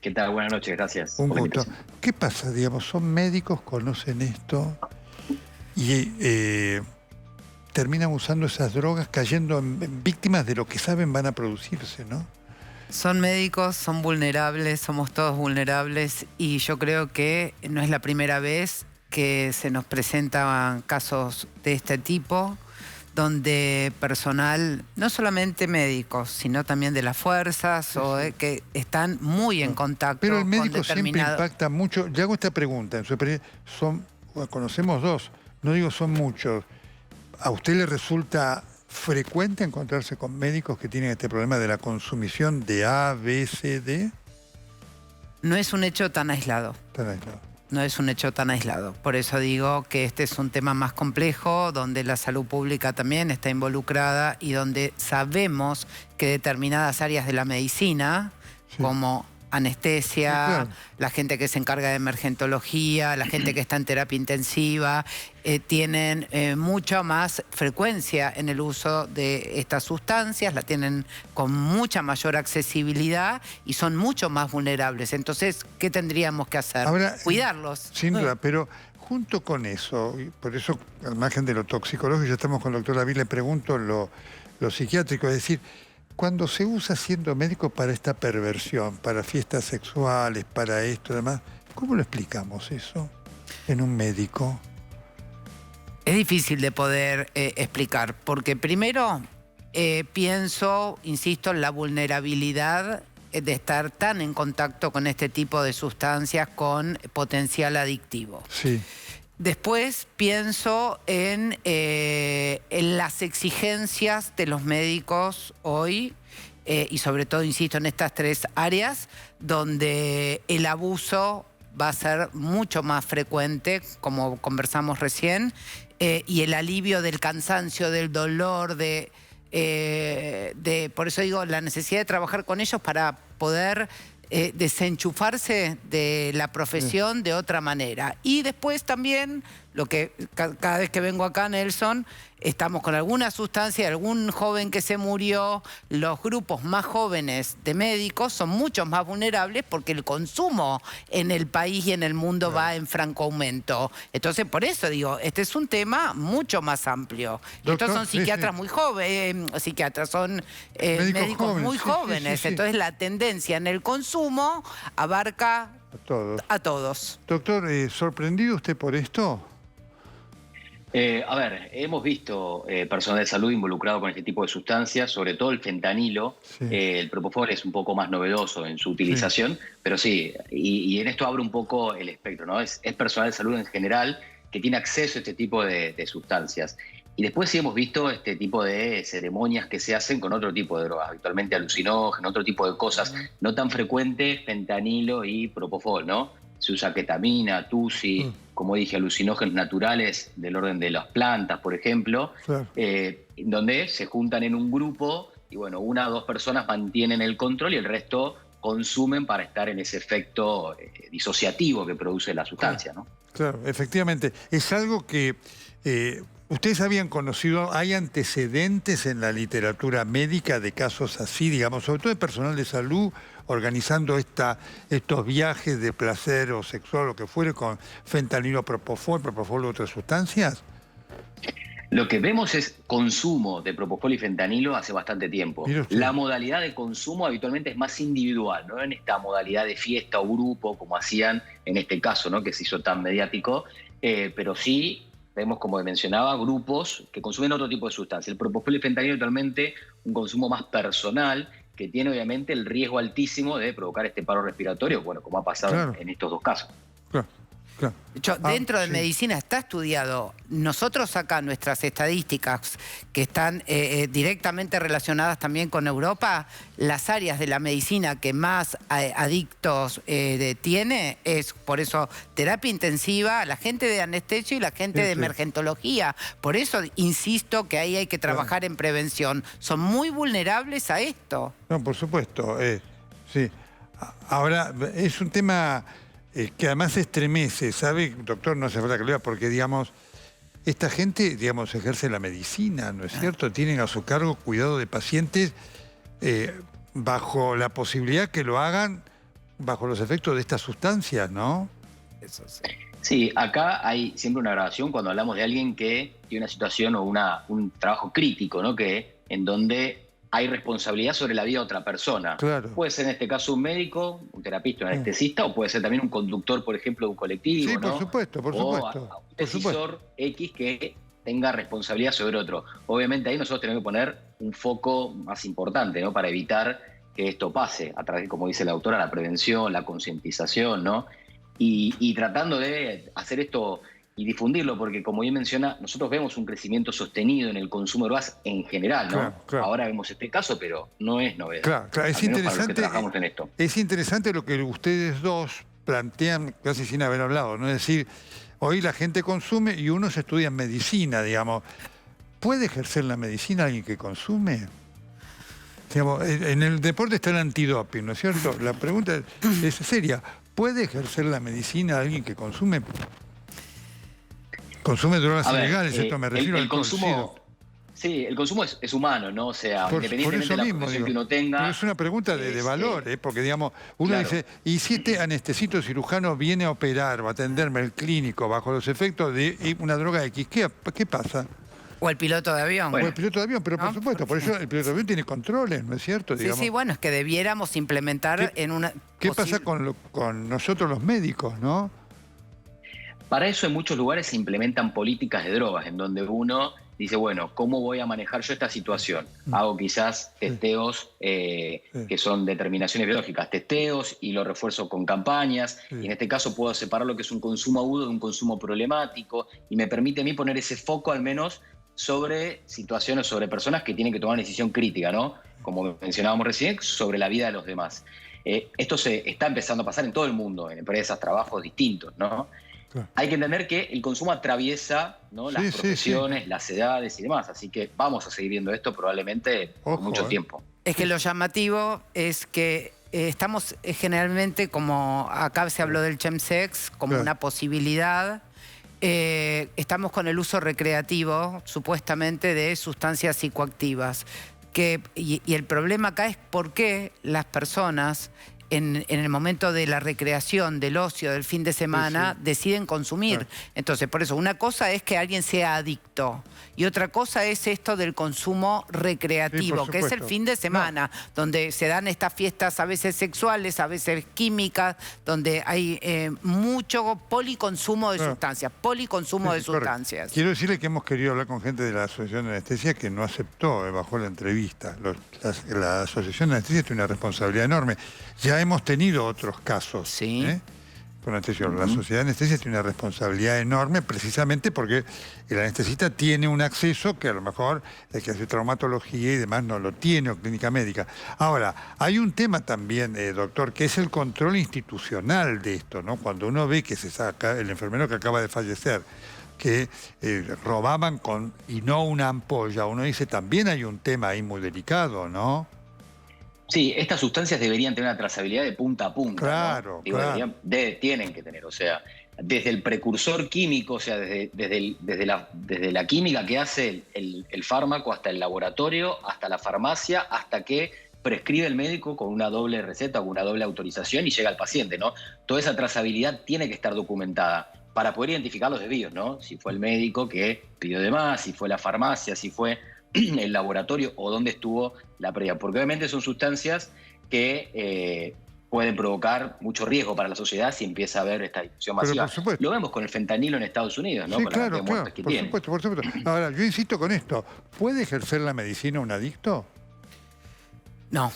¿Qué tal? Buenas noches, gracias. Un gusto. ¿Qué pasa? Digamos, son médicos, conocen esto y terminan usando esas drogas, cayendo en víctimas de lo que saben van a producirse, ¿no? Son médicos, son vulnerables, somos todos vulnerables y yo creo que no es la primera vez que se nos presentan casos de este tipo, donde personal, no solamente médicos, sino también de las fuerzas, que están muy en contacto. Pero el médico con siempre impacta mucho. Le hago esta pregunta, en su experiencia, conocemos dos, no digo son muchos. ¿A usted le resulta frecuente encontrarse con médicos que tienen este problema de la consumición de A, B, C, D? No es un hecho tan aislado. Tan aislado. No es un hecho tan aislado. Por eso digo que este es un tema más complejo, donde la salud pública también está involucrada y donde sabemos que determinadas áreas de la medicina, como anestesia, sí, claro, la gente que se encarga de emergentología, la gente que está en terapia intensiva, tienen mucha más frecuencia en el uso de estas sustancias, la tienen con mucha mayor accesibilidad y son mucho más vulnerables. Entonces, ¿qué tendríamos que hacer? Ahora, cuidarlos. Sin duda, pero junto con eso, y por eso, al margen de lo toxicológico, ya estamos con el doctor David, le pregunto lo psiquiátrico, es decir, cuando se usa siendo médico para esta perversión, para fiestas sexuales, para esto y demás, ¿cómo lo explicamos eso en un médico? Es difícil de poder explicar, porque primero pienso, insisto, en la vulnerabilidad de estar tan en contacto con este tipo de sustancias con potencial adictivo. Sí. Después pienso en las exigencias de los médicos hoy y sobre todo, insisto, en estas tres áreas donde el abuso va a ser mucho más frecuente, como conversamos recién, y el alivio del cansancio, del dolor, por eso digo, la necesidad de trabajar con ellos para poder desenchufarse de la profesión de otra manera. Y después también, lo que cada vez que vengo acá, Nelson, estamos con alguna sustancia, algún joven que se murió. Los grupos más jóvenes de médicos son mucho más vulnerables porque el consumo en el país y en el mundo va en franco aumento. Entonces, por eso digo, este es un tema mucho más amplio. Doctor, estos son psiquiatras muy jóvenes, psiquiatras son médicos muy jóvenes. Entonces, la tendencia en el consumo abarca a todos. Doctor, ¿sorprendido usted por esto? A ver, hemos visto personal de salud involucrado con este tipo de sustancias, sobre todo el fentanilo. Sí. El propofol es un poco más novedoso en su utilización, pero sí, y en esto abre un poco el espectro, ¿no? Es personal de salud en general que tiene acceso a este tipo de sustancias. Y después sí hemos visto este tipo de ceremonias que se hacen con otro tipo de drogas, habitualmente alucinógenos, otro tipo de cosas, no tan frecuentes, fentanilo y propofol, ¿no? Se usa ketamina, tusi, como dije, alucinógenos naturales del orden de las plantas, por ejemplo, claro, donde se juntan en un grupo y, bueno, una o dos personas mantienen el control y el resto consumen para estar en ese efecto disociativo que produce la sustancia, ¿no? Claro, efectivamente. Es algo que ustedes habían conocido, ¿hay antecedentes en la literatura médica de casos así, digamos, sobre todo de personal de salud, organizando estos viajes de placer o sexual, lo que fuere, con fentanilo, propofol u otras sustancias? Lo que vemos es consumo de propofol y fentanilo hace bastante tiempo. La modalidad de consumo habitualmente es más individual, no en esta modalidad de fiesta o grupo, como hacían en este caso, ¿no?, que se hizo tan mediático, pero sí vemos, como mencionaba, grupos que consumen otro tipo de sustancia. El propofol y fentanilo actualmente un consumo más personal, que tiene obviamente el riesgo altísimo de provocar este paro respiratorio, bueno, como ha pasado en estos dos casos. Claro. Claro. De hecho, dentro de sí. medicina está estudiado. Nosotros acá, nuestras estadísticas que están directamente relacionadas también con Europa, las áreas de la medicina que más adictos tiene es, por eso, terapia intensiva, la gente de anestesia y la gente Sí, de sí. emergentología. Por eso insisto que ahí hay que trabajar en prevención. Son muy vulnerables a esto. No, por supuesto, sí. Ahora, es un tema que además estremece, ¿sabe, doctor? No hace falta que lo diga, porque, digamos, esta gente, digamos, ejerce la medicina, ¿no es cierto? Tienen a su cargo cuidado de pacientes bajo la posibilidad que lo hagan bajo los efectos de estas sustancias, ¿no? Eso sí. Sí, acá hay siempre una grabación cuando hablamos de alguien que tiene una situación o un trabajo crítico, ¿no? En donde hay responsabilidad sobre la vida de otra persona. Claro. Puede ser en este caso un médico, un terapista, un anestesista, o puede ser también un conductor, por ejemplo, de un colectivo, Sí, ¿no? por supuesto, por supuesto. O un decisor X que tenga responsabilidad sobre otro. Obviamente ahí nosotros tenemos que poner un foco más importante, ¿no? Para evitar que esto pase, a través, como dice la autora, la prevención, la concientización, ¿no? Y tratando de hacer esto y difundirlo, porque como bien menciona, nosotros vemos un crecimiento sostenido en el consumo de drogas en general, ¿no? Claro, claro. Ahora vemos este caso, pero no es novedad. Claro, claro. Es al menos para los que interesante, trabajamos en esto. es interesante lo que ustedes dos plantean casi sin haber hablado, ¿no? Es decir, hoy la gente consume y uno se estudia en medicina, digamos. ¿Puede ejercer la medicina alguien que consume? Digamos, en el deporte está el antidoping, ¿no es cierto? La pregunta es seria. ¿Puede ejercer la medicina alguien que consume? Consume drogas ilegales, esto me refiero al consumo. Sí, el consumo es humano, ¿no? O sea, independientemente de la profesión que uno tenga. Pero es una pregunta de valor, porque digamos, uno claro. dice, ¿y si este anestesito cirujano viene a operar o a atenderme el clínico bajo los efectos de una droga X? ¿Qué pasa? O el piloto de avión. O el piloto de avión, pero por ¿No? supuesto, por eso el piloto de avión tiene controles, ¿no es cierto? Sí, Digamos. sí, bueno, es que debiéramos implementar en una... ¿Qué pasa con nosotros los médicos, no? Para eso en muchos lugares se implementan políticas de drogas, en donde uno dice, bueno, ¿cómo voy a manejar yo esta situación? Hago quizás testeos que son determinaciones biológicas, testeos y lo refuerzo con campañas. Sí. Y en este caso puedo separar lo que es un consumo agudo de un consumo problemático y me permite a mí poner ese foco al menos sobre situaciones, sobre personas que tienen que tomar una decisión crítica, ¿no? Como mencionábamos recién, sobre la vida de los demás. Esto se está empezando a pasar en todo el mundo, en empresas, trabajos distintos, ¿no? Claro. Hay que entender que el consumo atraviesa, ¿no? Las profesiones, las edades y demás. Así que vamos a seguir viendo esto probablemente por mucho tiempo. Es que lo llamativo es que estamos generalmente, como acá se habló del chemsex, como una posibilidad. Estamos con el uso recreativo, supuestamente, de sustancias psicoactivas. Y el problema acá es por qué las personas en el momento de la recreación, del ocio, del fin de semana, deciden consumir. Entonces, por eso, una cosa es que alguien sea adicto y otra cosa es esto del consumo recreativo, que es el fin de semana, donde se dan estas fiestas a veces sexuales, a veces químicas, donde hay mucho policonsumo de sustancias, sustancias. Quiero decirle que hemos querido hablar con gente de la Asociación de Anestesia que no aceptó bajo la entrevista. La Asociación de Anestesia tiene una responsabilidad enorme. Ya hemos tenido otros casos con anestesia. La Sociedad de Anestesia tiene una responsabilidad enorme precisamente porque el anestesista tiene un acceso que a lo mejor el que hace traumatología y demás no lo tiene, o clínica médica. Ahora, hay un tema también, doctor, que es el control institucional de esto, ¿no? Cuando uno ve que se saca, el enfermero que acaba de fallecer, que robaban y no una ampolla, uno dice, también hay un tema ahí muy delicado, ¿no? Sí, estas sustancias deberían tener una trazabilidad de punta a punta. Claro, ¿no? Digo, claro. Tienen que tener, o sea, desde el precursor químico, o sea, desde la química que hace el fármaco hasta el laboratorio, hasta la farmacia, hasta que prescribe el médico con una doble receta o una doble autorización y llega al paciente, ¿no? Toda esa trazabilidad tiene que estar documentada para poder identificar los desvíos, ¿no? Si fue el médico que pidió de más, si fue la farmacia, si fue el laboratorio o dónde estuvo la previa. Porque obviamente son sustancias que pueden provocar mucho riesgo para la sociedad si empieza a haber esta difusión masiva. Lo vemos con el fentanilo en Estados Unidos, ¿no? Sí, con la cantidad de muertes que tiene. Por supuesto. Ahora, yo insisto con esto. ¿Puede ejercer la medicina un adicto? No.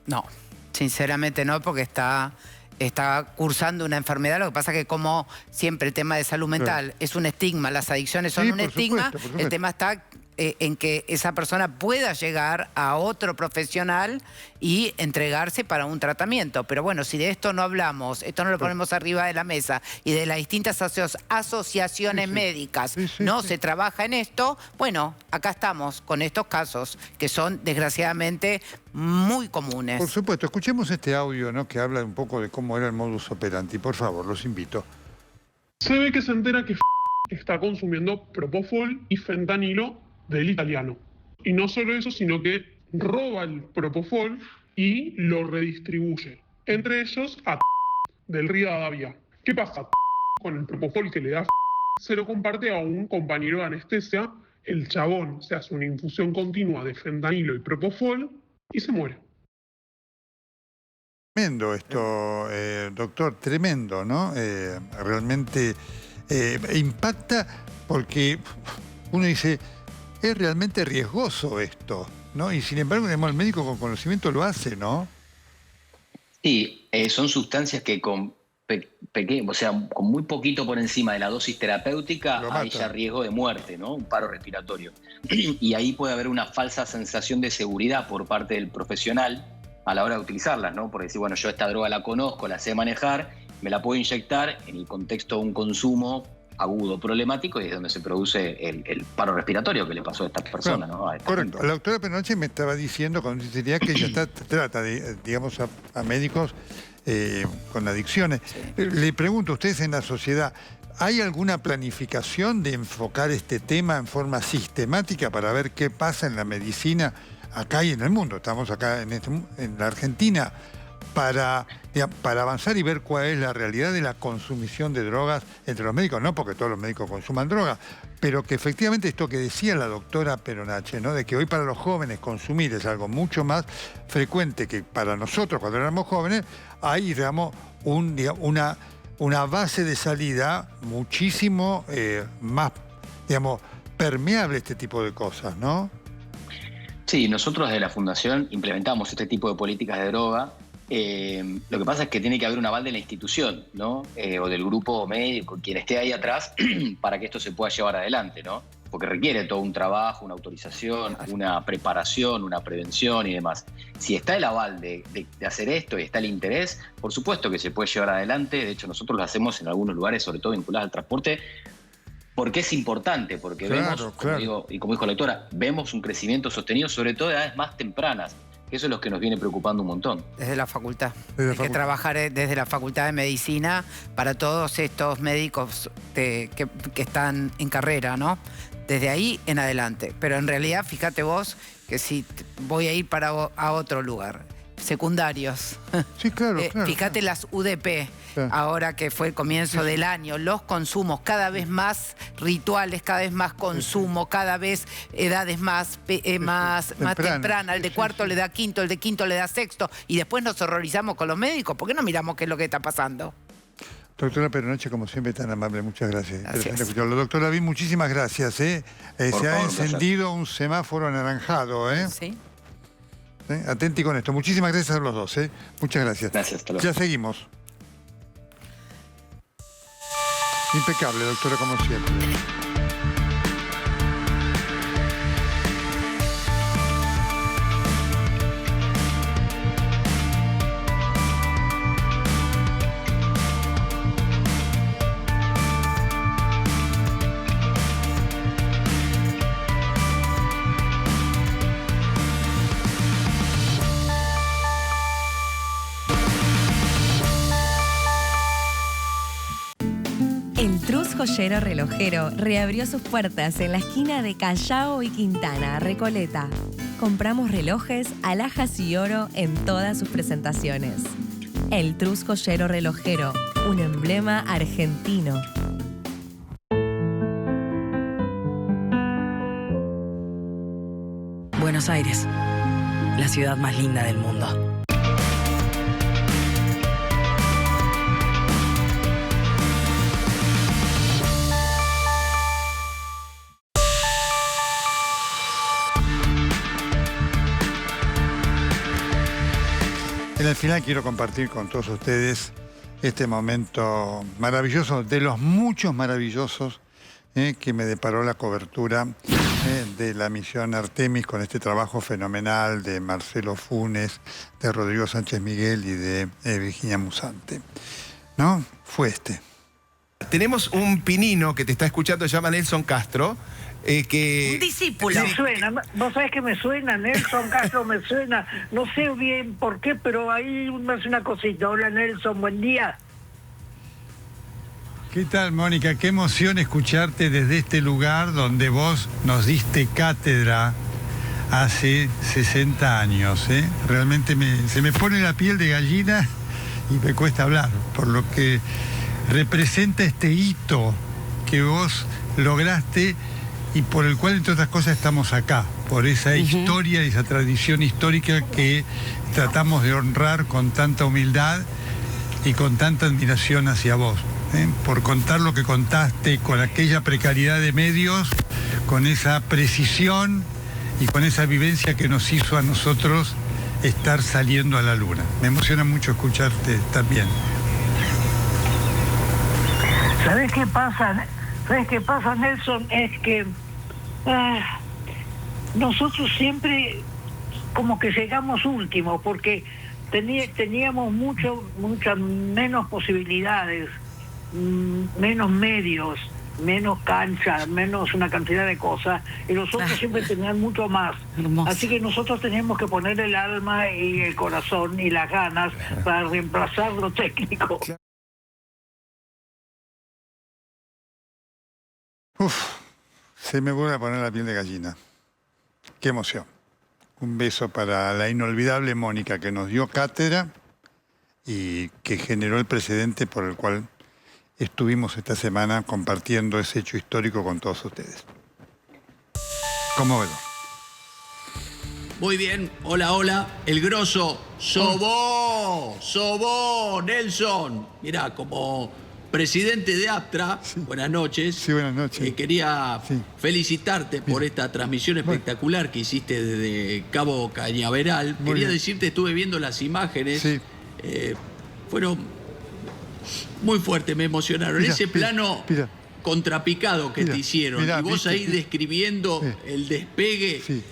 No. Sinceramente no, porque está está cursando una enfermedad. Lo que pasa que como siempre el tema de salud mental es un estigma, las adicciones son un estigma, el tema está en que esa persona pueda llegar a otro profesional y entregarse para un tratamiento. Pero bueno, si de esto no hablamos, esto no lo ponemos arriba de la mesa y de las distintas asociaciones médicas no se trabaja en esto, bueno, acá estamos con estos casos que son desgraciadamente muy comunes. Por supuesto, escuchemos este audio, ¿no?, que habla un poco de cómo era el modus operandi. Por favor, los invito. Se ve que se entera que está consumiendo propofol y fentanilo del italiano. Y no solo eso, sino que roba el propofol y lo redistribuye. Entre ellos a del Rivadavia. ¿Qué pasa? Con el propofol que le da se lo comparte a un compañero de anestesia. El chabón se hace una infusión continua de fentanilo y propofol y se muere. Tremendo esto, doctor, tremendo, ¿no? Realmente impacta porque uno dice, es realmente riesgoso esto, ¿no? Y sin embargo, el médico con conocimiento lo hace, ¿no? Sí, son sustancias que con muy poquito por encima de la dosis terapéutica hay ya riesgo de muerte, ¿no? Un paro respiratorio. Y ahí puede haber una falsa sensación de seguridad por parte del profesional a la hora de utilizarlas, ¿no? Por decir, bueno, yo esta droga la conozco, la sé manejar, me la puedo inyectar en el contexto de un consumo agudo, problemático, y es donde se produce el paro respiratorio que le pasó a esta persona, ¿no? A esta correcto. gente. La doctora Pernoche me estaba diciendo con sinceridad que ella trata de, digamos, a médicos con adicciones. Le pregunto, ustedes en la sociedad, ¿hay alguna planificación de enfocar este tema en forma sistemática para ver qué pasa en la medicina acá y en el mundo? Estamos acá en la Argentina para avanzar y ver cuál es la realidad de la consumición de drogas entre los médicos, no porque todos los médicos consuman drogas, pero que efectivamente esto que decía la doctora Peronache, ¿no?, de que hoy para los jóvenes consumir es algo mucho más frecuente que para nosotros cuando éramos jóvenes, hay, digamos, una base de salida muchísimo más, digamos, permeable a este tipo de cosas, ¿no? Sí, nosotros desde la Fundación implementamos este tipo de políticas de droga. Lo que pasa es que tiene que haber un aval de la institución, ¿no? O del grupo médico, quien esté ahí atrás, para que esto se pueda llevar adelante, ¿no? Porque requiere todo un trabajo, una autorización, una preparación, una prevención y demás. Si está el aval de hacer esto y está el interés, por supuesto que se puede llevar adelante. De hecho, nosotros lo hacemos en algunos lugares, sobre todo vinculados al transporte, porque es importante, porque vemos, como digo, y como dijo la doctora, vemos un crecimiento sostenido, sobre todo de edades más tempranas. Eso es lo que nos viene preocupando un montón. Desde la facultad. Hay que trabajar desde la Facultad de Medicina para todos estos médicos que están en carrera, ¿no? Desde ahí en adelante. Pero en realidad, fíjate vos que si voy a ir a otro lugar. Secundarios. Sí, claro. Fíjate las UDP, ahora que fue el comienzo del año, los consumos cada vez más rituales, cada vez más consumo, cada vez edades más tempranas. El de cuarto le da quinto, el de quinto le da sexto, y después nos horrorizamos con los médicos. ¿Por qué no miramos qué es lo que está pasando? Doctora Peronache, como siempre, tan amable, muchas gracias. La doctora Lavín, muchísimas gracias. Se ha encendido un semáforo anaranjado. Sí. Atenti con esto. Muchísimas gracias a los dos. Muchas gracias. Gracias, hasta luego. Ya seguimos. Impecable, doctora, como siempre. El Trus Joyero Relojero reabrió sus puertas en la esquina de Callao y Quintana, Recoleta. Compramos relojes, alhajas y oro en todas sus presentaciones. El Trus Joyero Relojero, un emblema argentino. Buenos Aires, la ciudad más linda del mundo. En el final quiero compartir con todos ustedes este momento maravilloso, de los muchos maravillosos que me deparó la cobertura de la misión Artemis con este trabajo fenomenal de Marcelo Funes, de Rodrigo Sánchez Miguel y de Virginia Musante. ¿No? Fue este. Tenemos un pinino que te está escuchando, se llama Nelson Castro. Un discípulo. Me suena, vos sabés que me suena, Nelson Castro me suena, no sé bien por qué, pero ahí me hace una cosita. Hola Nelson, buen día. ¿Qué tal, Mónica? Qué emoción escucharte desde este lugar donde vos nos diste cátedra hace 60 años. Realmente se me pone la piel de gallina y me cuesta hablar, por lo que representa este hito que vos lograste y por el cual, entre otras cosas, estamos acá, por esa historia y esa tradición histórica que tratamos de honrar con tanta humildad y con tanta admiración hacia vos, por contar lo que contaste con aquella precariedad de medios, con esa precisión y con esa vivencia que nos hizo a nosotros estar saliendo a la luna. Me emociona mucho escucharte también. ¿Sabés qué pasa? ¿Sabes qué pasa, Nelson? Es que nosotros siempre como que llegamos últimos, porque teníamos muchas menos posibilidades, menos medios, menos cancha, menos una cantidad de cosas, y los otros siempre tenían mucho más. Hermoso. Así que nosotros teníamos que poner el alma y el corazón y las ganas para reemplazar lo técnico. Se me vuelve a poner la piel de gallina. Qué emoción. Un beso para la inolvidable Mónica, que nos dio cátedra y que generó el precedente por el cual estuvimos esta semana compartiendo ese hecho histórico con todos ustedes. Conmovedor. Muy bien, hola, hola, el grosso, Sobó, Nelson. Mirá, como presidente de APTRA, buenas noches. Sí, buenas noches. Quería felicitarte por esta transmisión espectacular que hiciste desde Cabo Cañaveral. Quería decirte, estuve viendo las imágenes, fueron muy fuertes, me emocionaron. Ese plano contrapicado que te hicieron, y vos ahí describiendo el despegue,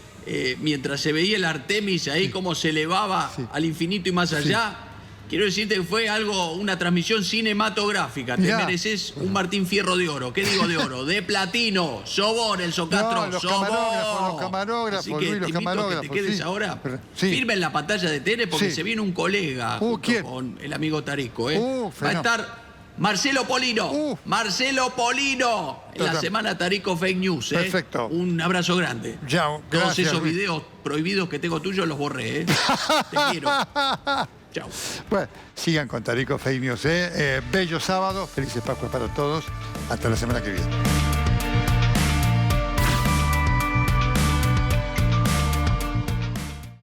mientras se veía el Artemis ahí cómo se elevaba al infinito y más allá. Quiero decirte que fue una transmisión cinematográfica. Te mereces un Martín Fierro de oro. ¿Qué digo de oro? De platino. Sobó, Nelson Castro. No, los camarógrafos, así que te invito a que te quedes ahora firme en la pantalla de tele, porque se viene un colega junto con el amigo Tarico. Va a estar Marcelo Polino. Marcelo Polino. En la semana Tarico Fake News. Perfecto. Un abrazo grande. Todos esos videos prohibidos que tengo tuyos los borré. Te quiero. Chao. Bueno, sigan con Tarico Fake News. Bello sábado, felices Pascuas para todos. Hasta la semana que viene.